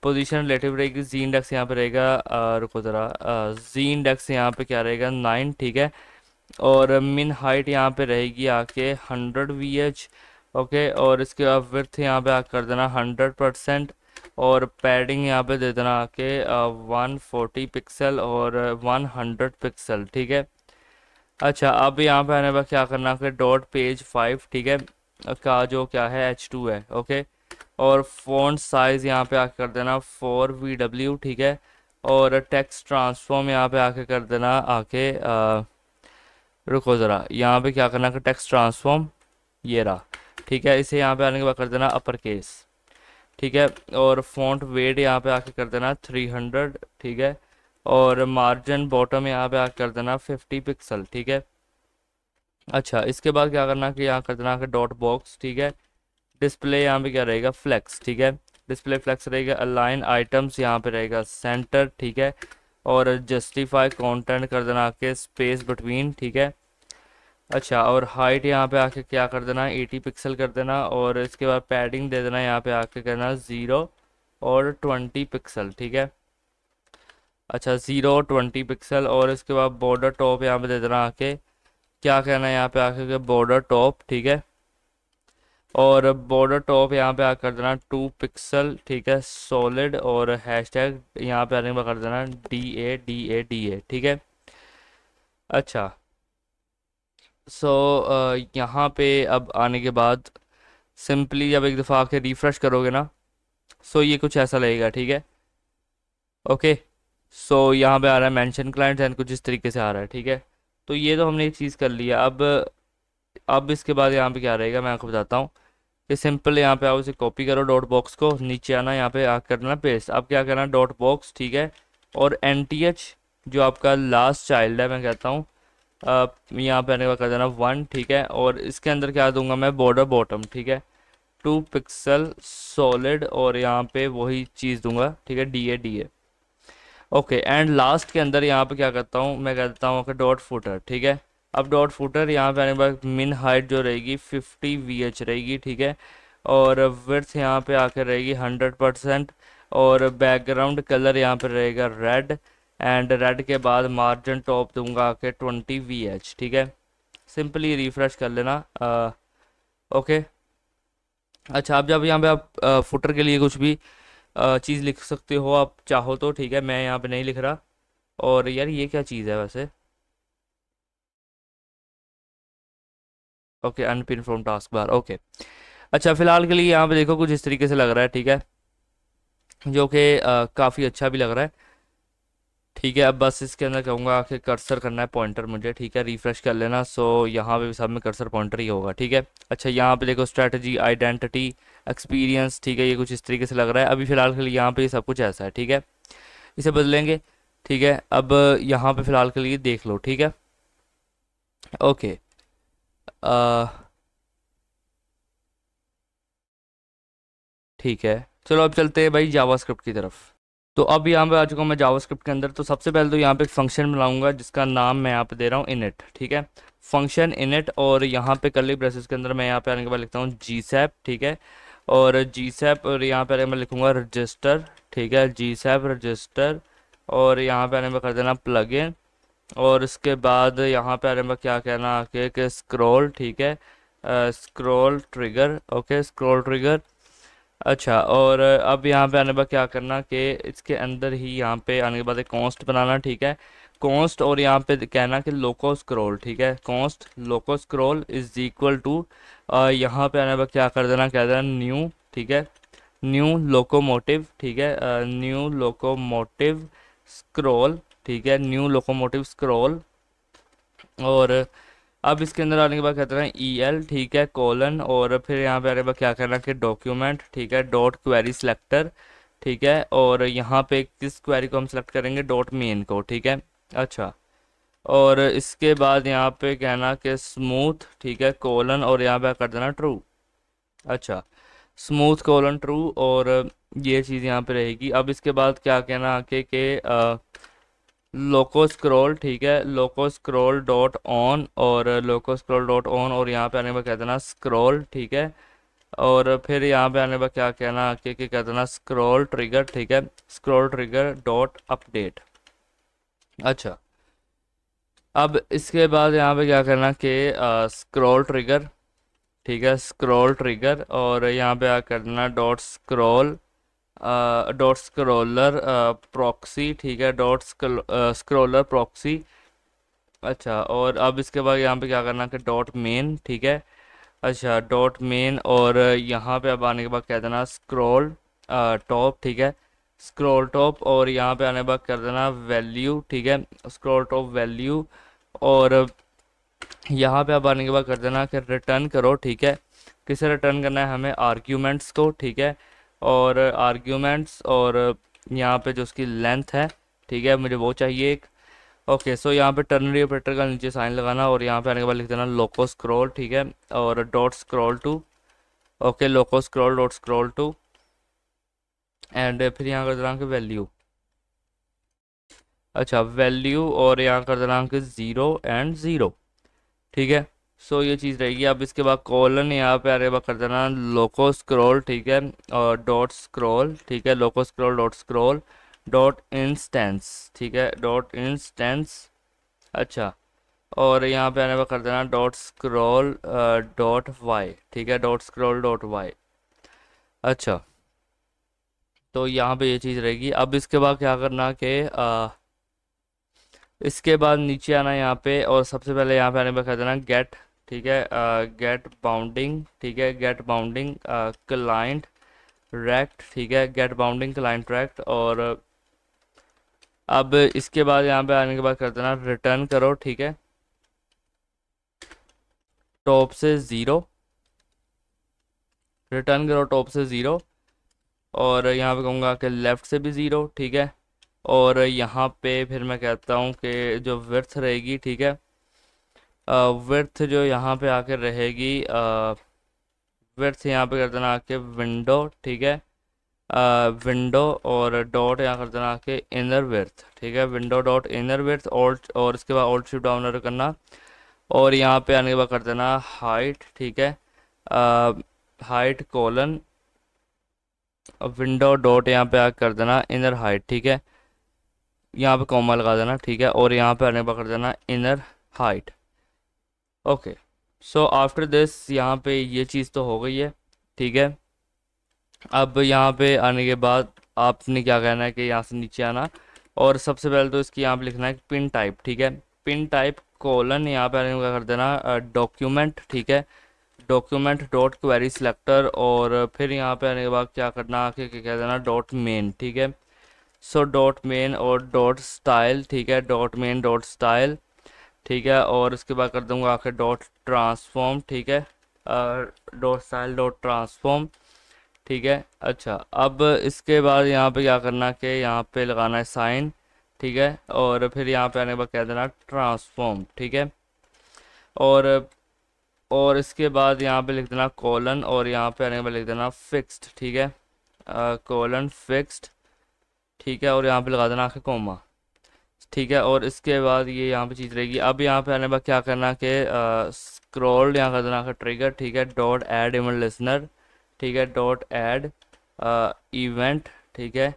पोजीशन रिलेटिव रहेगी, जी इंडेक्स यहाँ पे रहेगा रुको ज़रा, जी इंडेक्स यहाँ पे क्या रहेगा 9, ठीक है। और मिन हाइट यहाँ पे रहेगी आके 100 VH, ओके। और इसके बाद विड्थ यहाँ पे आकर कर देना 100%, और पैडिंग यहाँ पे दे देना आके 140 पिक्सल और 100 पिक्सल, ठीक है। अच्छा, अब यहाँ पे आने पर क्या करना है, डॉट पेज 5, ठीक है, का जो क्या है H2 है, ओके। और फॉन्ट साइज यहाँ पे आके कर देना 4VW, ठीक है। और टेक्स्ट ट्रांसफॉर्म यहाँ पे आके कर देना आके रुको ज़रा, यहाँ पे क्या करना है, टेक्स्ट ट्रांसफॉर्म ये रहा, ठीक है। इसे यहाँ पे आने के बाद कर देना अपर केस, ठीक है। और फॉन्ट वेट यहाँ पे आके कर देना 300, ठीक है। और मार्जिन बॉटम यहाँ पे आके कर देना 50 पिक्सल, ठीक है। अच्छा, इसके बाद क्या करना कि यहाँ कर देना कि डॉट बॉक्स, ठीक है। डिस्प्ले यहाँ पे क्या रहेगा, फ्लेक्स, ठीक है। डिस्प्ले फ्लेक्स रहेगा। अलाइन आइटम्स यहाँ पे रहेगा सेंटर, ठीक है। और जस्टिफाई कंटेंट कर देना के स्पेस बिटवीन, ठीक है। अच्छा, और हाइट यहाँ पे आके क्या कर देना 80 पिक्सल कर देना, और इसके बाद पैडिंग दे देना यहाँ पे आके करना 0 और 20 पिक्सल, ठीक है। अच्छा, 0 और 20 पिक्सल, और इसके बाद बॉर्डर टॉप यहाँ पे दे देना आके क्या कहना है यहाँ पे आके बॉर्डर टॉप, ठीक है। और बॉर्डर टॉप यहाँ पे आकर कर देना 2 पिक्सल, ठीक है, सॉलिड। और हैशटैग यहाँ पे आने के बाद कर देना DA, ठीक है। अच्छा, सो यहाँ पे अब आने के बाद सिंपली जब एक दफ़ा आके रिफ़्रेश करोगे ना, सो ये कुछ ऐसा लगेगा, ठीक है। ओके, सो यहाँ पे आ रहा है मेंशन क्लाइंट एंड कुछ इस तरीके से आ रहा है, ठीक है। तो ये तो हमने एक चीज़ कर लिया। अब इसके बाद यहाँ पे क्या रहेगा मैं आपको बताता हूँ कि सिंपल यहाँ पे आओ, इसे कॉपी करो डॉट बॉक्स को, नीचे आना, यहाँ पे आ करना पेस्ट। अब क्या करना डॉट बॉक्स, ठीक है। और NTH जो आपका लास्ट चाइल्ड है मैं कहता हूँ, यहाँ पे आने के बाद कर देना 1, ठीक है। और इसके अंदर क्या दूंगा मैं, बॉर्डर बॉटम, ठीक है, 2 पिक्सल सॉलिड, और यहाँ पे वही चीज़ दूंगा, ठीक है, DA। ओके, एंड लास्ट के अंदर यहाँ पे क्या करता हूँ मैं, कहता हूँ डॉट फुटर, ठीक है। अब डॉट फुटर यहाँ पे आने के बाद मिन हाइट जो रहेगी 50 VH रहेगी, ठीक है। और विड्थ यहाँ पे आकर रहेगी 100%, और बैकग्राउंड कलर यहाँ पे रहेगा रेड, एंड रेड के बाद मार्जिन टॉप दूंगा आके 20 VH, ठीक है। सिंपली रिफ्रेश कर लेना। ओके, अच्छा, अब जब यहाँ पे आप फुटर के लिए कुछ भी चीज़ लिख सकते हो आप चाहो तो, ठीक है। मैं यहाँ पे नहीं लिख रहा। और यार ये क्या चीज़ है वैसे, okay, unpin from task bar, okay. अच्छा, फिलहाल के लिए यहाँ पे देखो कुछ इस तरीके से लग रहा है, ठीक है, जो कि काफ़ी अच्छा भी लग रहा है। ठीक है। अब बस इसके अंदर कहूँगा कि कर्सर करना है पॉइंटर मुझे, ठीक है, रिफ्रेश कर लेना। सो यहाँ पे भी सब में कर्सर पॉइंटर ही होगा, ठीक है। अच्छा, यहाँ पे देखो स्ट्रेटजी, आइडेंटिटी, एक्सपीरियंस, ठीक है, ये कुछ इस तरीके से लग रहा है अभी फ़िलहाल के लिए। यहाँ पे ये सब कुछ ऐसा है, ठीक है, इसे बदलेंगे, ठीक है। अब यहाँ पे फ़िलहाल के लिए देख लो, ठीक है, ओके। ठीक है, चलो अब चलते हैं भाई जावास्क्रिप्ट की तरफ। तो अब यहाँ पे आ चुका हूँ मैं जावास्क्रिप्ट के अंदर। तो सबसे पहले तो यहाँ पे एक फंक्शन बनाऊंगा जिसका नाम मैं यहाँ पे दे रहा हूँ इनिट, ठीक है, फंक्शन इनिट। और यहाँ पे कर्ली ब्रेसेस के अंदर मैं यहाँ पे आने के बाद लिखता हूँ जी सैप, ठीक है, और जी सैप, और यहाँ पे आने मैं लिखूँगा रजिस्टर, ठीक है, जी सैप रजिस्टर। और यहाँ पे आने में कर देना प्लग इन। और इसके बाद यहाँ पे आने में क्या कहना आके कि स्क्रॉल, ठीक है, scroll trigger, okay, scroll trigger. अच्छा, और अब यहाँ पे आने के बाद क्या करना कि इसके अंदर ही यहाँ पे आने के बाद एक कॉन्स्ट बनाना, ठीक है, कॉन्स्ट। और यहाँ पे कहना कि लोको स्क्रॉल, ठीक है, const loco scroll is equal to, यहाँ पे आने के बाद क्या कर देना, कह देना न्यू, ठीक है, न्यू लोकोमोटिव, ठीक है, न्यू लोकोमोटिव स्क्रॉल, ठीक है, न्यू लोकोमोटिव स्क्रॉल। और अब इसके अंदर आने के बाद कहते हैं ई एल, ठीक है, कोलन। और फिर यहाँ पे आने के बाद क्या करना कि डॉक्यूमेंट, ठीक है, डॉट क्वेरी सिलेक्टर, ठीक है। और यहाँ पे किस क्वेरी को हम सेलेक्ट करेंगे, डॉट मेन को, ठीक है। अच्छा, और इसके बाद यहाँ पे कहना कि स्मूथ, ठीक है, कोलन, और यहाँ पे कर देना ट्रू। अच्छा, स्मूथ कोलन ट्रू, और ये चीज़ यहाँ पे रहेगी। अब इसके बाद क्या कहना आके कि लोको स्क्रॉल, ठीक है, लोको स्क्रॉल डॉट ऑन, और लोको स्क्रॉल डॉट ऑन। और यहाँ पे आने पर कह देना स्क्रॉल, ठीक है। और फिर यहाँ पे आने पर क्या कहना कि कह देना स्क्रॉल ट्रिगर, ठीक है, स्क्रॉल ट्रिगर डॉट अपडेट। अच्छा, अब इसके बाद यहाँ पे क्या करना कि स्क्रॉल ट्रिगर, ठीक है, स्क्रॉल ट्रिगर। और यहाँ पे क्या करना dot scroll, dot scroller proxy, ठीक है, डॉट स्क्रॉलर प्रॉक्सी। अच्छा, और अब इसके बाद यहाँ पे क्या करना कि डॉट मेन, ठीक है, अच्छा, डॉट मेन। और यहाँ पे अब आने के बाद कह देना स्क्रॉल टॉप, ठीक है, स्क्रॉल टॉप। और यहाँ पे आने के बाद कर देना वैल्यू, ठीक है, स्क्रॉल टॉप वैल्यू। और यहाँ पे अब आने के बाद कर देना कि रिटर्न करो, ठीक है, किसे रिटर्न करना है हमें, आर्ग्यूमेंट्स को, ठीक है, और आर्ग्यूमेंट्स। और यहाँ पे जो उसकी लेंथ है, ठीक है, मुझे वो चाहिए एक। ओके, सो यहाँ पे टर्नरी ऑपरेटर का नीचे साइन लगाना। और यहाँ पे आने के बाद लिख देना लोको स्क्रॉल, ठीक है, और dot scroll to, okay, loco scroll dot scroll to. And फिर यहाँ कर देना कि वैल्यू, अच्छा, वैल्यू। और यहाँ कर देना कि 0 एंड 0, ठीक है। सो ये चीज़ रहेगी। अब इसके बाद कॉलन यहाँ पे आने के बाद कर देना लोको स्क्रॉल, ठीक है, और डॉट स्क्रॉल, ठीक है, loco scroll dot scroll dot instance, ठीक है, डॉट इंस्टेंस। अच्छा, और यहाँ पे आने के बाद कर देना डॉट स्क्रॉल डॉट वाई, ठीक है, डॉट स्क्रॉल डॉट वाई। अच्छा, तो यहाँ पे ये चीज़ रहेगी। अब इसके बाद क्या करना कि इसके बाद नीचे आना यहाँ पे, और सबसे पहले यहाँ पे आने पर कर देना गेट, ठीक है, गेट बाउंडिंग, ठीक है, गेट बाउंडिंग क्लाइंट रेक्ट, ठीक है, गेट बाउंडिंग क्लाइंट रेक्ट। और अब इसके बाद यहाँ पे आने के बाद कर देना रिटर्न करो, ठीक है, टॉप से 0, रिटर्न करो टॉप से 0। और यहाँ पे कहूँगा कि लेफ़्ट से भी 0, ठीक है। और यहाँ पे फिर मैं कहता हूँ कि जो विड्थ रहेगी, ठीक है, विड्थ जो यहाँ पे आके रहेगी, विड्थ यहाँ पे कर देना आके विंडो, ठीक है, विंडो। और डॉट यहाँ कर देना आके इनर विड्थ, ठीक है, विंडो डॉट इनर विड्थ। और इसके बाद ऑल्ट शिफ्ट डाउन करना। और यहाँ पे आने के बाद कर देना हाइट, ठीक है, हाइट कोलन विंडो डॉट यहाँ पे आके कर देना इनर हाइट, ठीक है, यहाँ पे कॉमा लगा देना, ठीक है। और यहाँ पे आने के बाद कर देना inner height. Okay, so after this यहाँ पे ये चीज़ तो हो गई है, ठीक है। अब यहाँ पे आने के बाद आपने क्या कहना है कि यहाँ से नीचे आना, और सबसे पहले तो इसकी यहाँ पे लिखना है पिन टाइप, ठीक है, पिन टाइप कोलन। यहाँ पे आने के बाद कर देना डॉक्यूमेंट, ठीक है, डॉक्यूमेंट डॉट क्वेरी सिलेक्टर। और फिर यहाँ पे आने के बाद क्या करना कि कह देना डॉट मेन, ठीक है, सो डॉट मेन और डॉट स्टाइल, ठीक है, डॉट मेन डॉट स्टाइल, ठीक है, और उसके बाद कर दूंगा आखिर डॉट ट्रांसफॉर्म, ठीक है, डॉट स्टाइल डॉट ट्रांसफॉर्म, ठीक है। अच्छा, अब इसके बाद यहाँ पे क्या करना कि यहाँ पे लगाना है साइन, ठीक है, और फिर यहाँ पे आने के बाद कह देना ट्रांसफॉर्म, ठीक है, और इसके बाद यहाँ पे लिख देना कॉलन, और यहाँ पे आने के बाद लिख देना फिक्स्ड, ठीक है, कॉलन फिक्स्ड, ठीक है, और यहाँ पे लगा देना आखिर कॉमा, ठीक है, और इसके बाद ये यहाँ पे चीज़ रहेगी। अब यहाँ पे आने के बाद क्या करना कि स्क्रॉल यहाँ कर देना आखिर ट्रिगर, ठीक है, डॉट ऐड इवेंट लिसनर, ठीक है, डॉट ऐड इवेंट, ठीक है,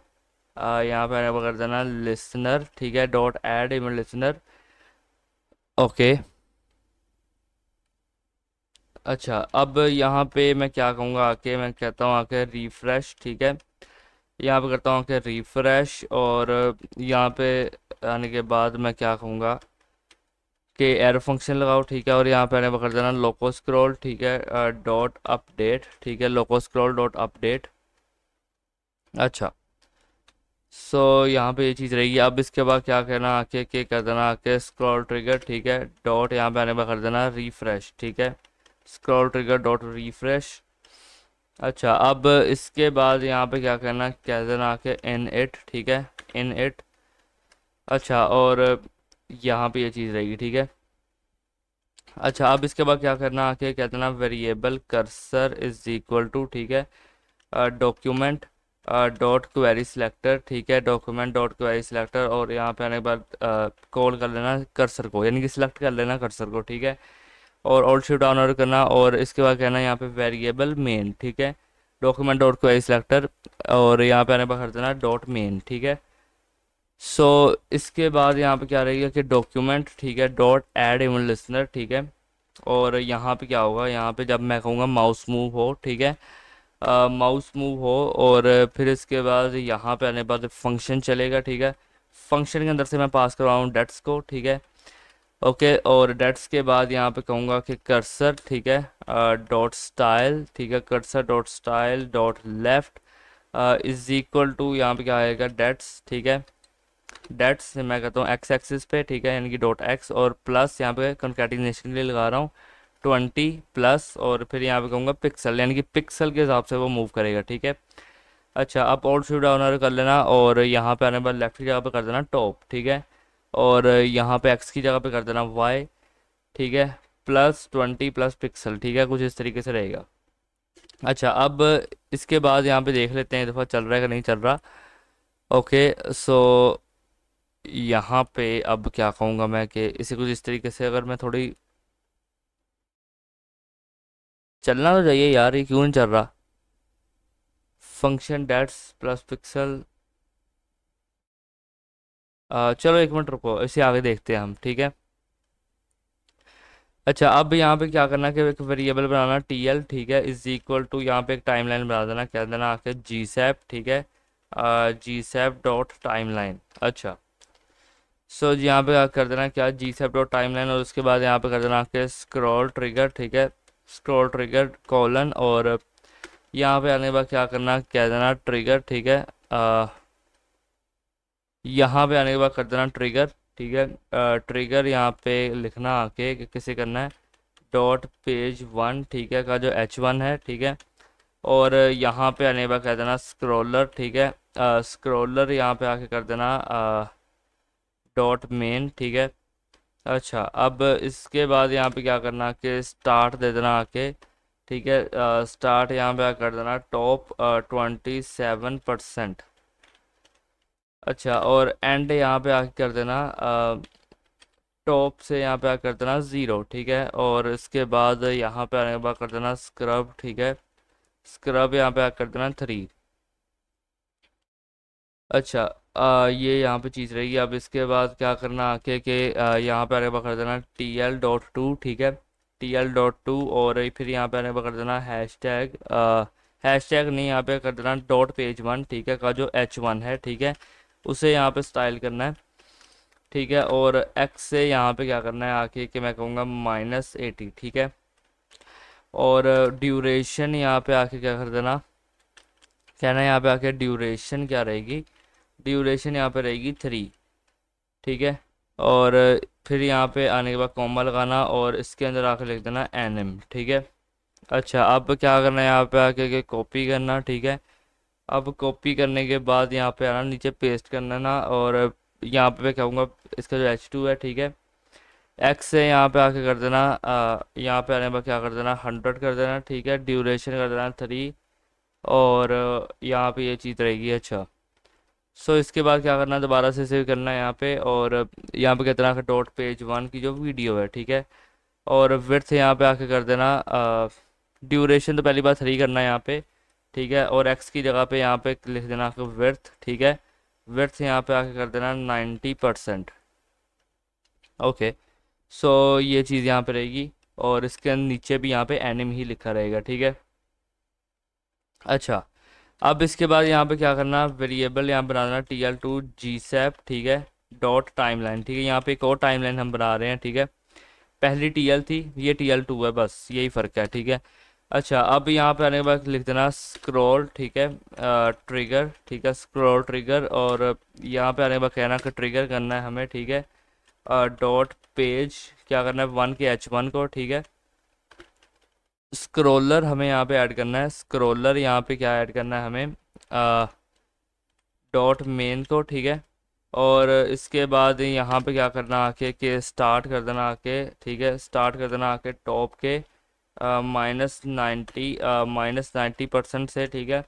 यहाँ पे आने के बाद कर देना लिसनर, ठीक है, dot add event listener, okay. अच्छा, अब यहाँ पे मैं क्या कहूँगा आके, मैं कहता हूँ आके रिफ्रेश, ठीक है, यहाँ पे करता हूँ कि रिफ्रेश, और यहाँ पे आने के बाद मैं क्या कहूँगा कि एरो फंक्शन लगाओ, ठीक है, और यहाँ पे आने पर कर देना लोको स्क्रॉल, ठीक है, डॉट अपडेट, ठीक है, लोको स्क्रॉल डॉट अपडेट। अच्छा, सो यहाँ पे ये चीज़ रहेगी। अब इसके बाद क्या करना आके के कर देना आके स्क्रॉल ट्रिगर, ठीक है, डॉट यहाँ पे आने पर कर देना रिफ्रेश, ठीक है, स्क्रॉल ट्रिगर डॉट रिफ्रेश। अच्छा, अब इसके बाद यहाँ पे क्या करना, कह देना आके इन इट, ठीक है, इन इट। अच्छा, और यहाँ पे ये चीज़ रहेगी, ठीक है। अच्छा, अब इसके बाद क्या करना आके कह देना variable cursor is equal to, ठीक है, डॉक्यूमेंट डॉट क्वेरी सिलेक्टर, ठीक है, डॉक्यूमेंट डॉट क्वेरी सिलेक्टर, और यहाँ पे आने के बाद कॉल कर लेना कर्सर को, यानी कि सिलेक्ट कर लेना कर्सर को, ठीक है, और ऑल्ट शिफ्ट डाउन ऑर्डर करना, और इसके बाद कहना यहाँ पे वेरिएबल मेन, ठीक है, डॉक्यूमेंट डॉट क्वेरी सिलेक्टर, और यहाँ पे आने पर कर देना डॉट मेन, ठीक है। सो इसके बाद यहाँ पे क्या रहेगा कि डॉक्यूमेंट, ठीक है, डॉट ऐड इवेंट लिसनर, ठीक है, और यहाँ पे क्या होगा, यहाँ पे जब मैं कहूँगा माउस मूव हो, ठीक है, माउस मूव हो, और फिर इसके बाद यहाँ पे आने के बाद फंक्शन चलेगा, ठीक है, फंक्शन के अंदर से मैं पास करवाऊँ डेट्स को, ठीक है, ओके, और डेट्स के बाद यहाँ पे कहूँगा कि कर्सर, ठीक है, डॉट स्टाइल, ठीक है, cursor dot style dot left is equal to, यहाँ पे क्या आएगा डेट्स, ठीक है, डेट्स से मैं कहता हूँ एक्स एक्सिस पे, ठीक है, यानी कि डॉट एक्स, और प्लस यहाँ पे कंकैटिनेशन के लिए लगा रहा हूँ 20 प्लस, और फिर यहाँ पे कहूँगा पिक्सल, यानी कि पिक्सल के हिसाब से वो मूव करेगा, ठीक है। अच्छा, अब ऑल्ट शिफ्ट डाउन कर लेना, और यहाँ पे आने पर लेफ्ट की जगह पे कर देना टॉप, ठीक है, और यहाँ पे एक्स की जगह पे कर देना वाई, ठीक है, प्लस 20 प्लस पिक्सल, ठीक है, कुछ इस तरीके से रहेगा। अच्छा, अब इसके बाद यहाँ पे देख लेते हैं दफ़ा चल रहा है कि नहीं चल रहा। ओके, सो यहाँ पे अब क्या कहूँगा मैं कि इसे कुछ इस तरीके से, अगर मैं थोड़ी चलना तो चाहिए यार, ये क्यों नहीं चल रहा, फंक्शन डेट्स प्लस पिक्सल, चलो एक मिनट रुको, इसे आगे देखते हैं हम, ठीक है। अच्छा, अब यहाँ पे क्या करना कि एक वेरिएबल बनाना TL, ठीक है, इज इक्वल टू, यहाँ पे एक टाइमलाइन बना देना, कह देना आके जी सैप, ठीक है, जी सैप डॉट टाइमलाइन। अच्छा, सो यहाँ पे कर देना क्या जी सैप डॉट टाइमलाइन, और उसके बाद यहाँ पे कर देना आके स्क्रॉल ट्रिगर, ठीक है, स्क्रॉल ट्रिगर कॉलन, और यहाँ पे आने के बाद क्या करना, कह देना ट्रिगर, ठीक है, यहाँ पे आने के बाद कर देना ट्रिगर, ठीक है, ट्रिगर यहाँ पे लिखना आके कि किसे करना है, डॉट पेज 1, ठीक है, का जो H1 है, ठीक है, और यहाँ पे आने के बाद कह देना स्क्रॉलर, ठीक है, स्क्रॉलर यहाँ पे आके कर देना डॉट मेन, ठीक है। अच्छा, अब इसके बाद यहाँ पे क्या करना कि स्टार्ट दे देना आके, ठीक है, स्टार्ट यहाँ पे कर देना टॉप 27%। अच्छा, और एंड यहाँ पे आके कर देना टॉप से यहाँ पे आके कर देना 0, ठीक है, और इसके बाद यहाँ पे आने के बाद कर देना स्क्रब, ठीक है, स्क्रब यहाँ पे आके कर देना 3। अच्छा, ये यहाँ पे चीज़ रहेगी। अब इसके बाद क्या करना आके कि यहाँ पे आने के बाद कर देना TL.2, ठीक है, TL.2, और फिर यहाँ पे आने के बाद कर देना हैशटैग, हैशटैग नहीं, यहाँ पे कर देना डॉट पेज 1, ठीक है, का जो H1 है, ठीक है, उसे यहाँ पे स्टाइल करना है, ठीक है, और एक्स से यहाँ पे क्या करना है आके कि मैं कहूँगा -80, ठीक है, और ड्यूरेशन यहाँ पे आके क्या कर देना, कहना है यहाँ पे आके ड्यूरेशन क्या रहेगी, ड्यूरेशन यहाँ पे रहेगी 3, ठीक है। और फिर यहाँ पे आने के बाद कॉमा लगाना और इसके अंदर आके लिख देना NM, ठीक है। अच्छा, अब क्या करना है, यहाँ पे आके कॉपी करना, ठीक है। अब कॉपी करने के बाद यहाँ पे आना, नीचे पेस्ट करना ना, और यहाँ पे मैं कहूँगा इसका जो H2 है, ठीक है, X से यहाँ पे आके कर देना, यहाँ पे आने के बाद क्या कर देना, 100 कर देना, ठीक है। ड्यूरेशन कर देना 3, और यहाँ पे ये चीज़ रहेगी। अच्छा, सो इसके बाद क्या करना है, दोबारा से सेव करना है यहाँ पे, और यहाँ पे कहते हैं डॉट पेज 1 की जो वीडियो है, ठीक है। और विड्थ यहाँ पे आके कर देना, ड्यूरेशन तो पहली बार 3 करना है यहाँ पे, ठीक है। और एक्स की जगह पे यहाँ पे लिख देना आपको विड्थ, ठीक है। विड्थ यहाँ पे आके कर देना 90%। ओके, सो ये चीज़ यहाँ पे रहेगी, और इसके नीचे भी यहाँ पे एनिम ही लिखा रहेगा, ठीक है। अच्छा, अब इसके बाद यहाँ पे क्या करना, वेरिएबल यहाँ बनाना TL2 GSAP, ठीक है, डॉट टाइमलाइन, ठीक है। यहाँ पे एक और टाइमलाइन हम बना रहे हैं, ठीक है। पहली TL थी, ये TL2 है, बस यही फ़र्क है, ठीक है। अच्छा, अब यहाँ पे आने के बाद लिख देना स्क्रॉल, ठीक है, ट्रिगर, ठीक है, स्क्रॉल ट्रिगर। और यहाँ पे आने के बाद कहना कि ट्रिगर करना है हमें, ठीक है, डॉट पेज, क्या करना है, 1 के H1 को, ठीक है। स्क्रोलर हमें यहाँ पे ऐड करना है, स्क्रोलर यहाँ पे क्या ऐड करना है हमें, डॉट मेन को, ठीक है। और इसके बाद यहाँ पे क्या करना आके कि स्टार्ट कर देना आके, ठीक है, स्टार्ट कर देना आके टॉप के -90% से, ठीक है।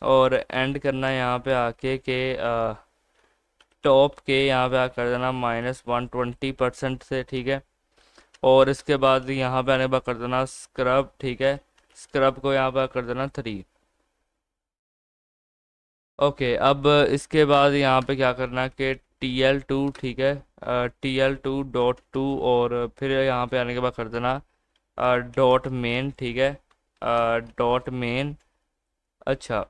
और एंड करना है यहाँ पे आके कि टॉप के यहाँ पे आके कर देना -120% से, ठीक है। और इसके बाद यहाँ पे आने के बाद कर देना स्क्रब, ठीक है, स्क्रब को यहाँ पे कर देना 3। ओके, अब इसके बाद यहाँ पे क्या करना कि TL2, ठीक है, TL2.2, और फिर यहाँ पे आने के बाद कर देना डॉट मेन, ठीक है, डॉट मेन। अच्छा,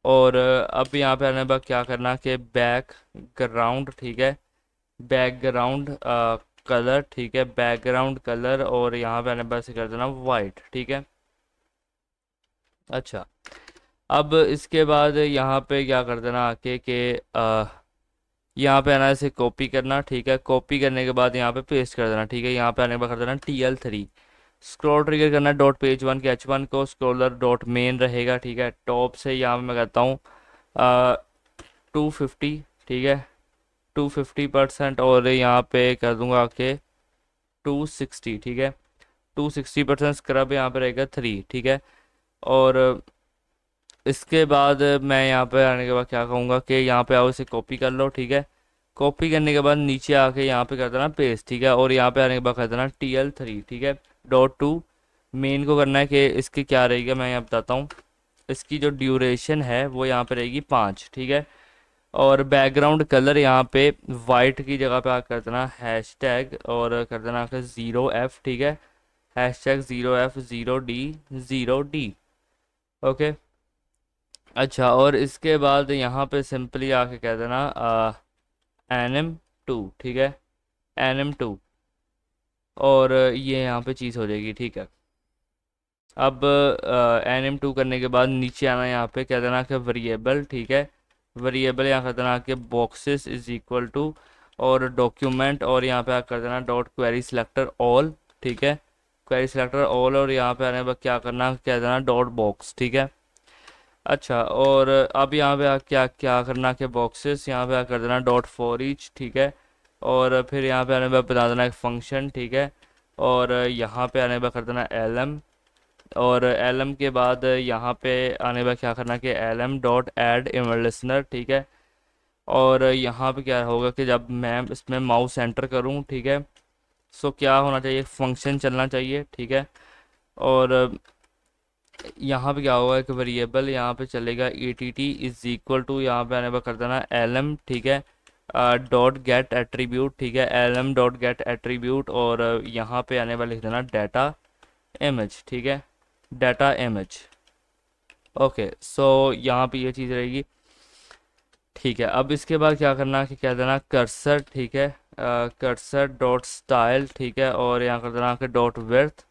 और अब यहाँ पे आने के बाद क्या करना कि बैकग्राउंड, ठीक है, बैकग्राउंड कलर, ठीक है, बैकग्राउंड कलर, और यहाँ पे आने के बाद से कर देना वाइट, ठीक है। अच्छा, अब इसके बाद यहाँ पे क्या कर देना आके कि यहाँ पे आना, इसे कॉपी करना, ठीक है। कॉपी करने के बाद यहाँ पे पेस्ट कर देना, ठीक है। यहाँ पे आने के बाद कर देना TL3, स्क्रॉल ट्रिगर करना डॉट पेज 1 के H1 को, स्क्रॉलर डॉट मेन रहेगा, ठीक है। टॉप से यहाँ पे मैं कहता हूँ 250, ठीक है, 250%, और यहाँ पे कर दूंगा आके 260, ठीक है, 260%। स्क्रब यहाँ पे रहेगा 3, ठीक है। और इसके बाद मैं यहाँ पे आने के बाद क्या कहूँगा कि यहाँ पे आओ, इसे कॉपी कर लो, ठीक है। कॉपी करने के बाद नीचे आके यहाँ पे कर देना पेस्ट, ठीक है। और यहाँ पे आने के बाद कर देना TL3, ठीक है, .2 मेन को करना है कि इसकी क्या रहेगी, मैं यहाँ बताता हूँ। इसकी जो ड्यूरेशन है वो यहाँ पे रहेगी 5, ठीक है। और बैकग्राउंड कलर यहाँ पे वाइट की जगह पे आकर कर देना हैशटैग, और कर देना आकर 0F, ठीक है, hashtag 0F 0D 0D। Okay, अच्छा, और इसके बाद यहाँ पे सिंपली आके कह देना NM2, ठीक है, NM2, और ये यहाँ पे चीज़ हो जाएगी, ठीक है। अब NM2 करने के बाद नीचे आना, यहाँ पे कह देना कि वेरिएबल, ठीक है, वेरिएबल यहाँ कर देना कि बॉक्सेस इज इक्वल टू, और डॉक्यूमेंट, और यहाँ पे कर देना डॉट क्वेरी सिलेक्टर ऑल, ठीक है, क्वेरी सिलेक्टर ऑल। और यहाँ पे आने के बाद क्या करना, कह देना डॉट बॉक्स, ठीक है। अच्छा, और अब यहाँ पे क्या क्या करना कि बॉक्सेस यहाँ पे कर देना डॉट फॉर ईच, ठीक है। और फिर यहाँ पे आने पे बता देना एक फंक्शन, ठीक है। और यहाँ पे आने पे कर देना LM, और LM के बाद यहाँ पे आने पे क्या करना कि LM dot add image listener, ठीक है। और यहाँ पे क्या होगा कि जब मैं इसमें माउस एंटर करूँ, ठीक है, सो क्या होना चाहिए, फंक्शन चलना चाहिए, ठीक है। और यहाँ पे क्या होगा कि वेरिएबल यहाँ पे चलेगा ETT इज इक्वल टू, यहाँ पे आने पर कर देना LM, ठीक है, डॉट गेट एट्रीब्यूट, ठीक है, LM डॉट गेट एट्रीब्यूट। और यहाँ पे आने पर लिख देना डाटा इमेज, ठीक है, डाटा इमेज। ओके, सो यहाँ पे ये चीज़ रहेगी, ठीक है। अब इसके बाद क्या करना कि कह देना कर्सर, ठीक है, कर्सर डॉट स्टाइल, ठीक है। और यहाँ कर देना कि डॉट विड्थ,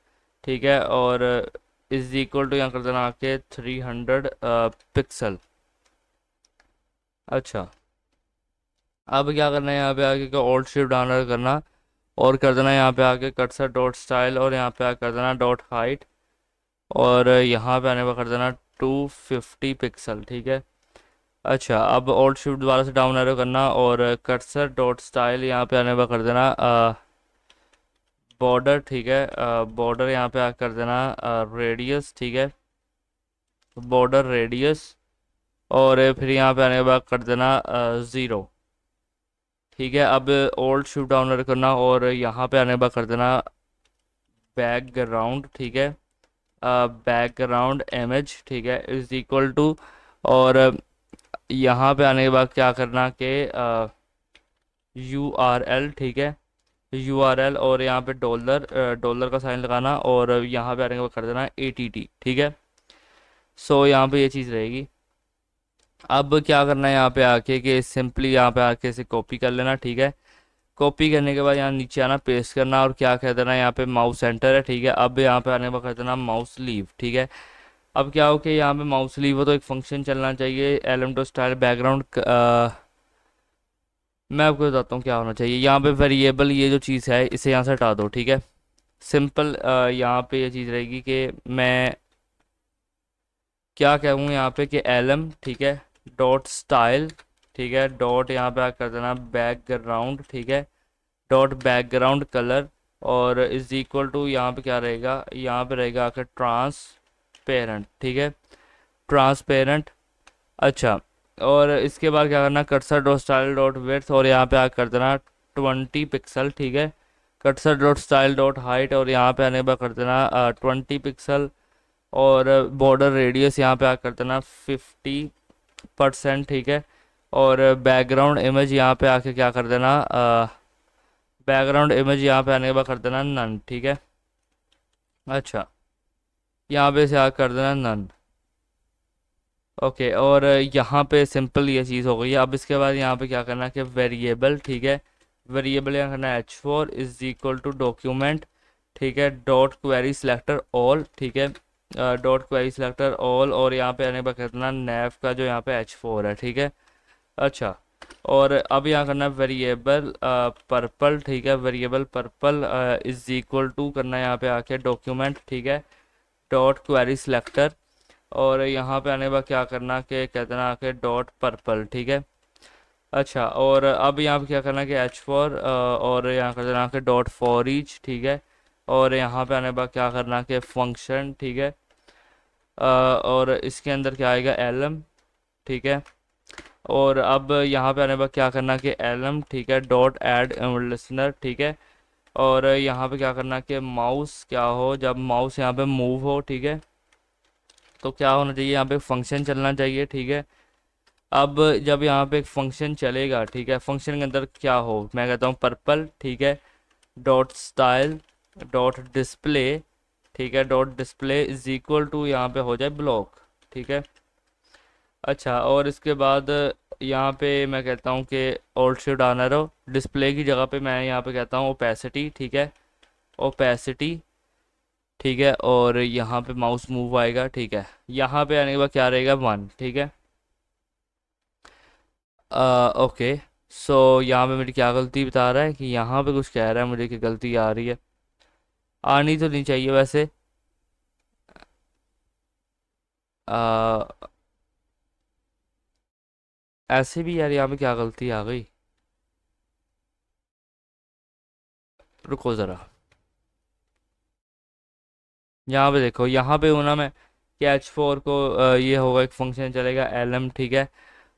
ठीक है, और इज इक्वल टू यहाँ कर देना आके 300 पिक्सल। अच्छा, अब क्या करना है, यहाँ पे आके ऑल्ट शिफ्ट डाउन करना और कर देना यहाँ पे आके कर्सर डॉट स्टाइल, और यहाँ पे आके कर देना डॉट हाइट, और यहाँ पे आने पर कर देना 250 पिक्सल, ठीक है। अच्छा, अब ऑल्ट शिफ्ट दोबारा से डाउन एरो करना और कर्सर डॉट स्टाइल यहाँ पे आने पर कर देना बॉर्डर, ठीक है। बॉर्डर यहाँ पे आकर कर देना रेडियस, ठीक है, बॉर्डर रेडियस, और फिर यहाँ पे आने के बाद कर देना 0, ठीक है। अब ओल्ड शिफ्ट डाउन करना और यहाँ पे आने के बाद कर देना बैकग्राउंड, ठीक है, बैकग्राउंड इमेज, ठीक है, इज इक्वल टू, और यहाँ पे आने के बाद क्या करना कि URL, ठीक है, URL, और यहाँ पे डॉलर डॉलर का साइन लगाना, और यहाँ पे आने के बाद कर देना ATT, ठीक है। सो यहाँ पे ये चीज़ रहेगी। अब क्या करना है यहाँ पे आके कि सिंपली यहाँ पे आके इसे कॉपी कर लेना, ठीक है। कॉपी करने के बाद यहाँ नीचे आना, पेस्ट करना, और क्या कह देना, यहाँ पे माउस सेंटर है, ठीक है। अब यहाँ पे आने पर कर देना माउस लीव, ठीक है। अब क्या हो कि यहाँ पे माउस लीव हो तो एक फंक्शन चलना चाहिए एलएम डॉट स्टाइल बैकग्राउंड। मैं आपको बताता हूँ क्या होना चाहिए। यहाँ पे वेरिएबल ये जो चीज़ है इसे यहाँ से हटा दो, ठीक है। सिंपल यहाँ पे ये चीज़ रहेगी कि मैं क्या कहूँ यहाँ पे कि एलएम, ठीक है, डॉट स्टाइल, ठीक है, डॉट यहाँ पे कर देना बैकग्राउंड, ठीक है, डॉट बैकग्राउंड कलर, और इज इक्वल टू यहाँ पे क्या रहेगा, यहाँ पे रहेगा आकर ट्रांसपेरेंट, ठीक है, ट्रांसपेरेंट। अच्छा, और इसके बाद क्या करना, cursor dot style dot width, और यहाँ पे कर देना 20 पिक्सल, ठीक है। Cursor dot style dot height, और यहाँ पे आने पर कर देना 20 पिक्सल, और बॉर्डर रेडियस यहाँ पे कर देना 50%, ठीक है। और बैकग्राउंड इमेज यहाँ पे आके क्या कर देना, बैकग्राउंड इमेज यहाँ पे आने के बाद कर देना नन, ठीक है। अच्छा, यहाँ पे से आके कर देना नन, ओके। और यहाँ पे सिंपल ये चीज़ हो गई है। अब इसके बाद यहाँ पे क्या करना है कि वेरिएबल, ठीक है, वेरिएबल यहाँ करना है h4 is equal to document, ठीक है, डॉट क्वेरी सिलेक्टर ऑल, ठीक है, डॉट क्वेरी सिलेक्टर ऑल, और यहाँ पे आने पर करना नैव का जो यहाँ पे h4 है, ठीक है। अच्छा, और अब यहाँ करना है वेरिएबल पर्पल, ठीक है, variable purple is equal to करना है यहाँ पे आके डॉक्यूमेंट, ठीक है, डॉट क्वेरी सिलेक्टर, और यहाँ पे आने पर क्या करना कि कहते हैं आके डॉट पर्पल, ठीक है। अच्छा, और अब यहाँ पे क्या करना कि h4 और यहाँ कर देना कि डॉट फॉर ईच, ठीक है, और यहाँ पे आने पर क्या करना कि फंक्शन, ठीक है, और इसके अंदर क्या आएगा lm, ठीक है। और अब यहाँ पे आने पर क्या करना कि lm, ठीक है, डॉट ऐड लिसनर, ठीक है, और यहाँ पे क्या करना कि माउस क्या हो, जब माउस यहाँ पे मूव हो, ठीक है, तो क्या होना चाहिए, यहाँ पे फंक्शन चलना चाहिए, ठीक है। अब जब यहाँ पे एक फंक्शन चलेगा, ठीक है, फंक्शन के अंदर क्या हो, मैं कहता हूँ पर्पल, ठीक है, डॉट स्टाइल डॉट डिस्प्ले, ठीक है, dot display is equal to यहाँ पे हो जाए ब्लॉक, ठीक है। अच्छा, और इसके बाद यहाँ पे मैं कहता हूँ कि alt shift down arrow, display की जगह पे मैं यहाँ पे कहता हूँ ओपेसिटी, ठीक है, ओपेसिटी, ठीक है, और यहाँ पे माउस मूव आएगा, ठीक है। यहाँ पे आने के बाद क्या रहेगा 1, ठीक है। ओके, सो यहाँ पे मेरी क्या गलती बता रहा है कि यहाँ पे कुछ कह रहा है मुझे कि गलती आ रही है, आनी तो नहीं चाहिए वैसे। आ, ऐसे भी यार यहाँ पे क्या गलती आ गई, रुको ज़रा, यहाँ पे देखो, यहाँ पे हूँ ना मैं कि h4 को ये होगा एक फंक्शन चलेगा lm, ठीक है,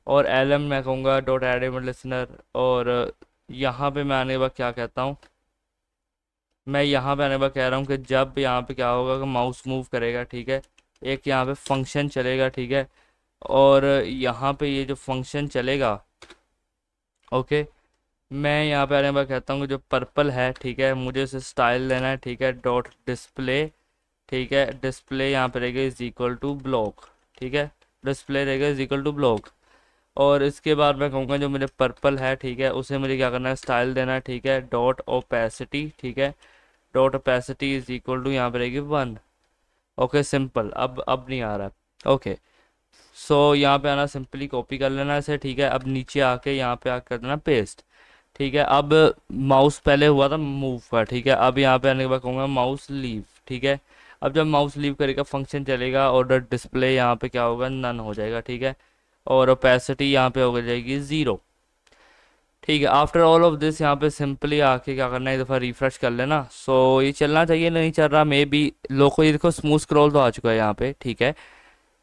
और lm मैं कहूँगा डॉट एड लिसनर, और यहाँ पे मैं आने के बाद क्या कहता हूँ, मैं यहाँ पे आने के बाद कह रहा हूँ कि जब यहाँ पे क्या होगा कि माउस मूव करेगा, ठीक है, एक यहाँ पे फंक्शन चलेगा, ठीक है, और यहाँ पे ये जो फंक्शन चलेगा, ओके, मैं यहाँ पे आने के बाद कहता हूँ कि जो पर्पल है, ठीक है, मुझे इसे स्टाइल लेना है, ठीक है, डॉट डिस्प्ले, ठीक है, डिस्प्ले यहाँ पे रहेगा इज इक्वल टू ब्लॉक, ठीक है, डिस्प्ले रहेगा इज इक्वल टू ब्लॉक, और इसके बाद मैं कहूँगा जो मेरे पर्पल है, ठीक है, उसे मुझे क्या करना है, स्टाइल देना है, ठीक है, डॉट ओपेसिटी, ठीक है, dot opacity is equal to यहाँ पे रहेगी 1, ओके, सिंपल। अब नहीं आ रहा है, ओके। सो यहाँ पे आना, सिंपली कॉपी कर लेना इसे, ठीक है। अब नीचे आके यहाँ पे आकर कर देना पेस्ट, ठीक है। अब माउस पहले हुआ था मूव का, ठीक है। अब यहाँ पे आने के बाद कहूँगा माउस लीव, ठीक है। अब जब माउस लीव करेगा फंक्शन चलेगा और डिस्प्ले यहाँ पे क्या होगा, नन हो जाएगा, ठीक है। और ओपेसिटी यहाँ पे हो जाएगी 0, ठीक है। आफ्टर ऑल ऑफ दिस यहाँ पे सिंपली आके क्या करना है, एक दफ़ा रिफ्रेश कर लेना। सो ये चलना चाहिए, नहीं चल रहा मे बी। लोगों ये देखो स्मूथ स्क्रॉल तो आ चुका है यहाँ पे, ठीक है।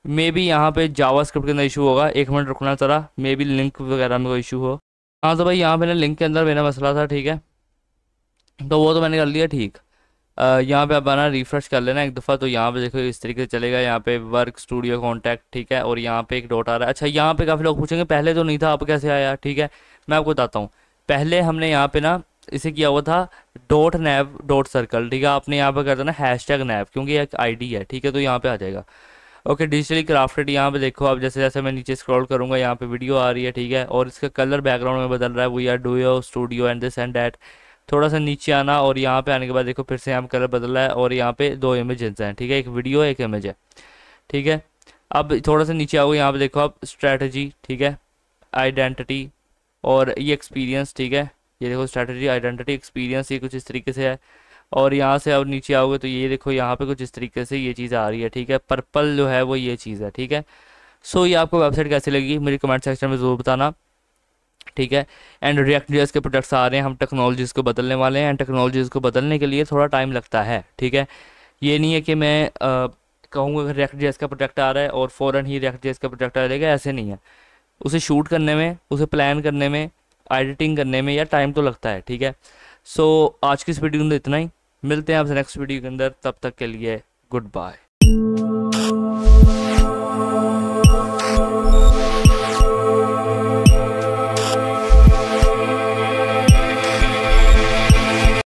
मे बी यहाँ पे जावास्क्रिप्ट के अंदर इशू होगा, 1 मिनट रुकना ज़रा, मे बी लिंक वगैरह में कोई इशू हो। हाँ तो भाई यहाँ पे ना लिंक के अंदर मेरा मसला था, ठीक है। तो वो तो मैंने कर लिया, ठीक। यहाँ पे अब आना, रिफ्रेश कर लेना एक दफ़ा, तो यहाँ पे देखो इस तरीके से चलेगा। यहाँ पे वर्क स्टूडियो कॉन्टैक्ट, ठीक है। और यहाँ पे एक डॉट आ रहा है। अच्छा, यहाँ पे काफ़ी लोग पूछेंगे पहले तो नहीं था, अब कैसे आया, ठीक है। मैं आपको बताता हूँ। पहले हमने यहाँ पे ना इसे किया हुआ था डॉट नैव डॉट सर्कल, ठीक है। आपने यहाँ पे कर देना हैशटैग नैव, क्योंकि एक आईडी है, ठीक है। तो यहाँ पे आ जाएगा। ओके, डिजिटली क्राफ्टेड, यहाँ पे देखो अब जैसे जैसे मैं नीचे स्क्रॉल करूँगा यहाँ पे वीडियो आ रही है, ठीक है। और इसका कलर बैकग्राउंड में बदल रहा है, we are do your studio and this and that. थोड़ा सा नीचे आना और यहाँ पे आने के बाद देखो फिर से यहाँ पे कलर बदल रहा है और यहाँ पे 2 इमेजेस हैं, ठीक है। एक वीडियो एक इमेज है, ठीक है। अब थोड़ा सा नीचे आओगे, यहाँ पे देखो आप स्ट्रैटेजी, ठीक है, आइडेंटिटी और ये एक्सपीरियंस, ठीक है। ये देखो स्ट्रैटेजी, आइडेंटिटी, एक्सपीरियंस, ये कुछ इस तरीके से है। और यहाँ से अब नीचे आओगे तो ये देखो यहाँ पे कुछ इस तरीके से ये चीज़ आ रही है, ठीक है। पर्पल जो है वो ये चीज़ है, ठीक है। सो ये आपको वेबसाइट कैसी लगी मुझे कमेंट सेक्शन में ज़रूर बताना, ठीक है। एंड रिएक्ट जेएस के प्रोडक्ट्स आ रहे हैं, हम टेक्नोलॉजीज़ को बदलने वाले हैं। एंड टेक्नोलॉजीज़ को बदलने के लिए थोड़ा टाइम लगता है, ठीक है। ये नहीं है कि मैं कहूँगा कि रिएक्ट जेएस का प्रोडक्ट आ रहा है और फ़ौरन ही रिएक्ट जेएस का प्रोडक्ट आ जाएगा, ऐसे नहीं है। उसे शूट करने में, उसे प्लान करने में, एडिटिंग करने में या टाइम तो लगता है, ठीक है। सो आज की इस वीडियो के अंदर इतना ही, मिलते हैं आपसे नेक्स्ट वीडियो के अंदर, तब तक के लिए गुड बाय।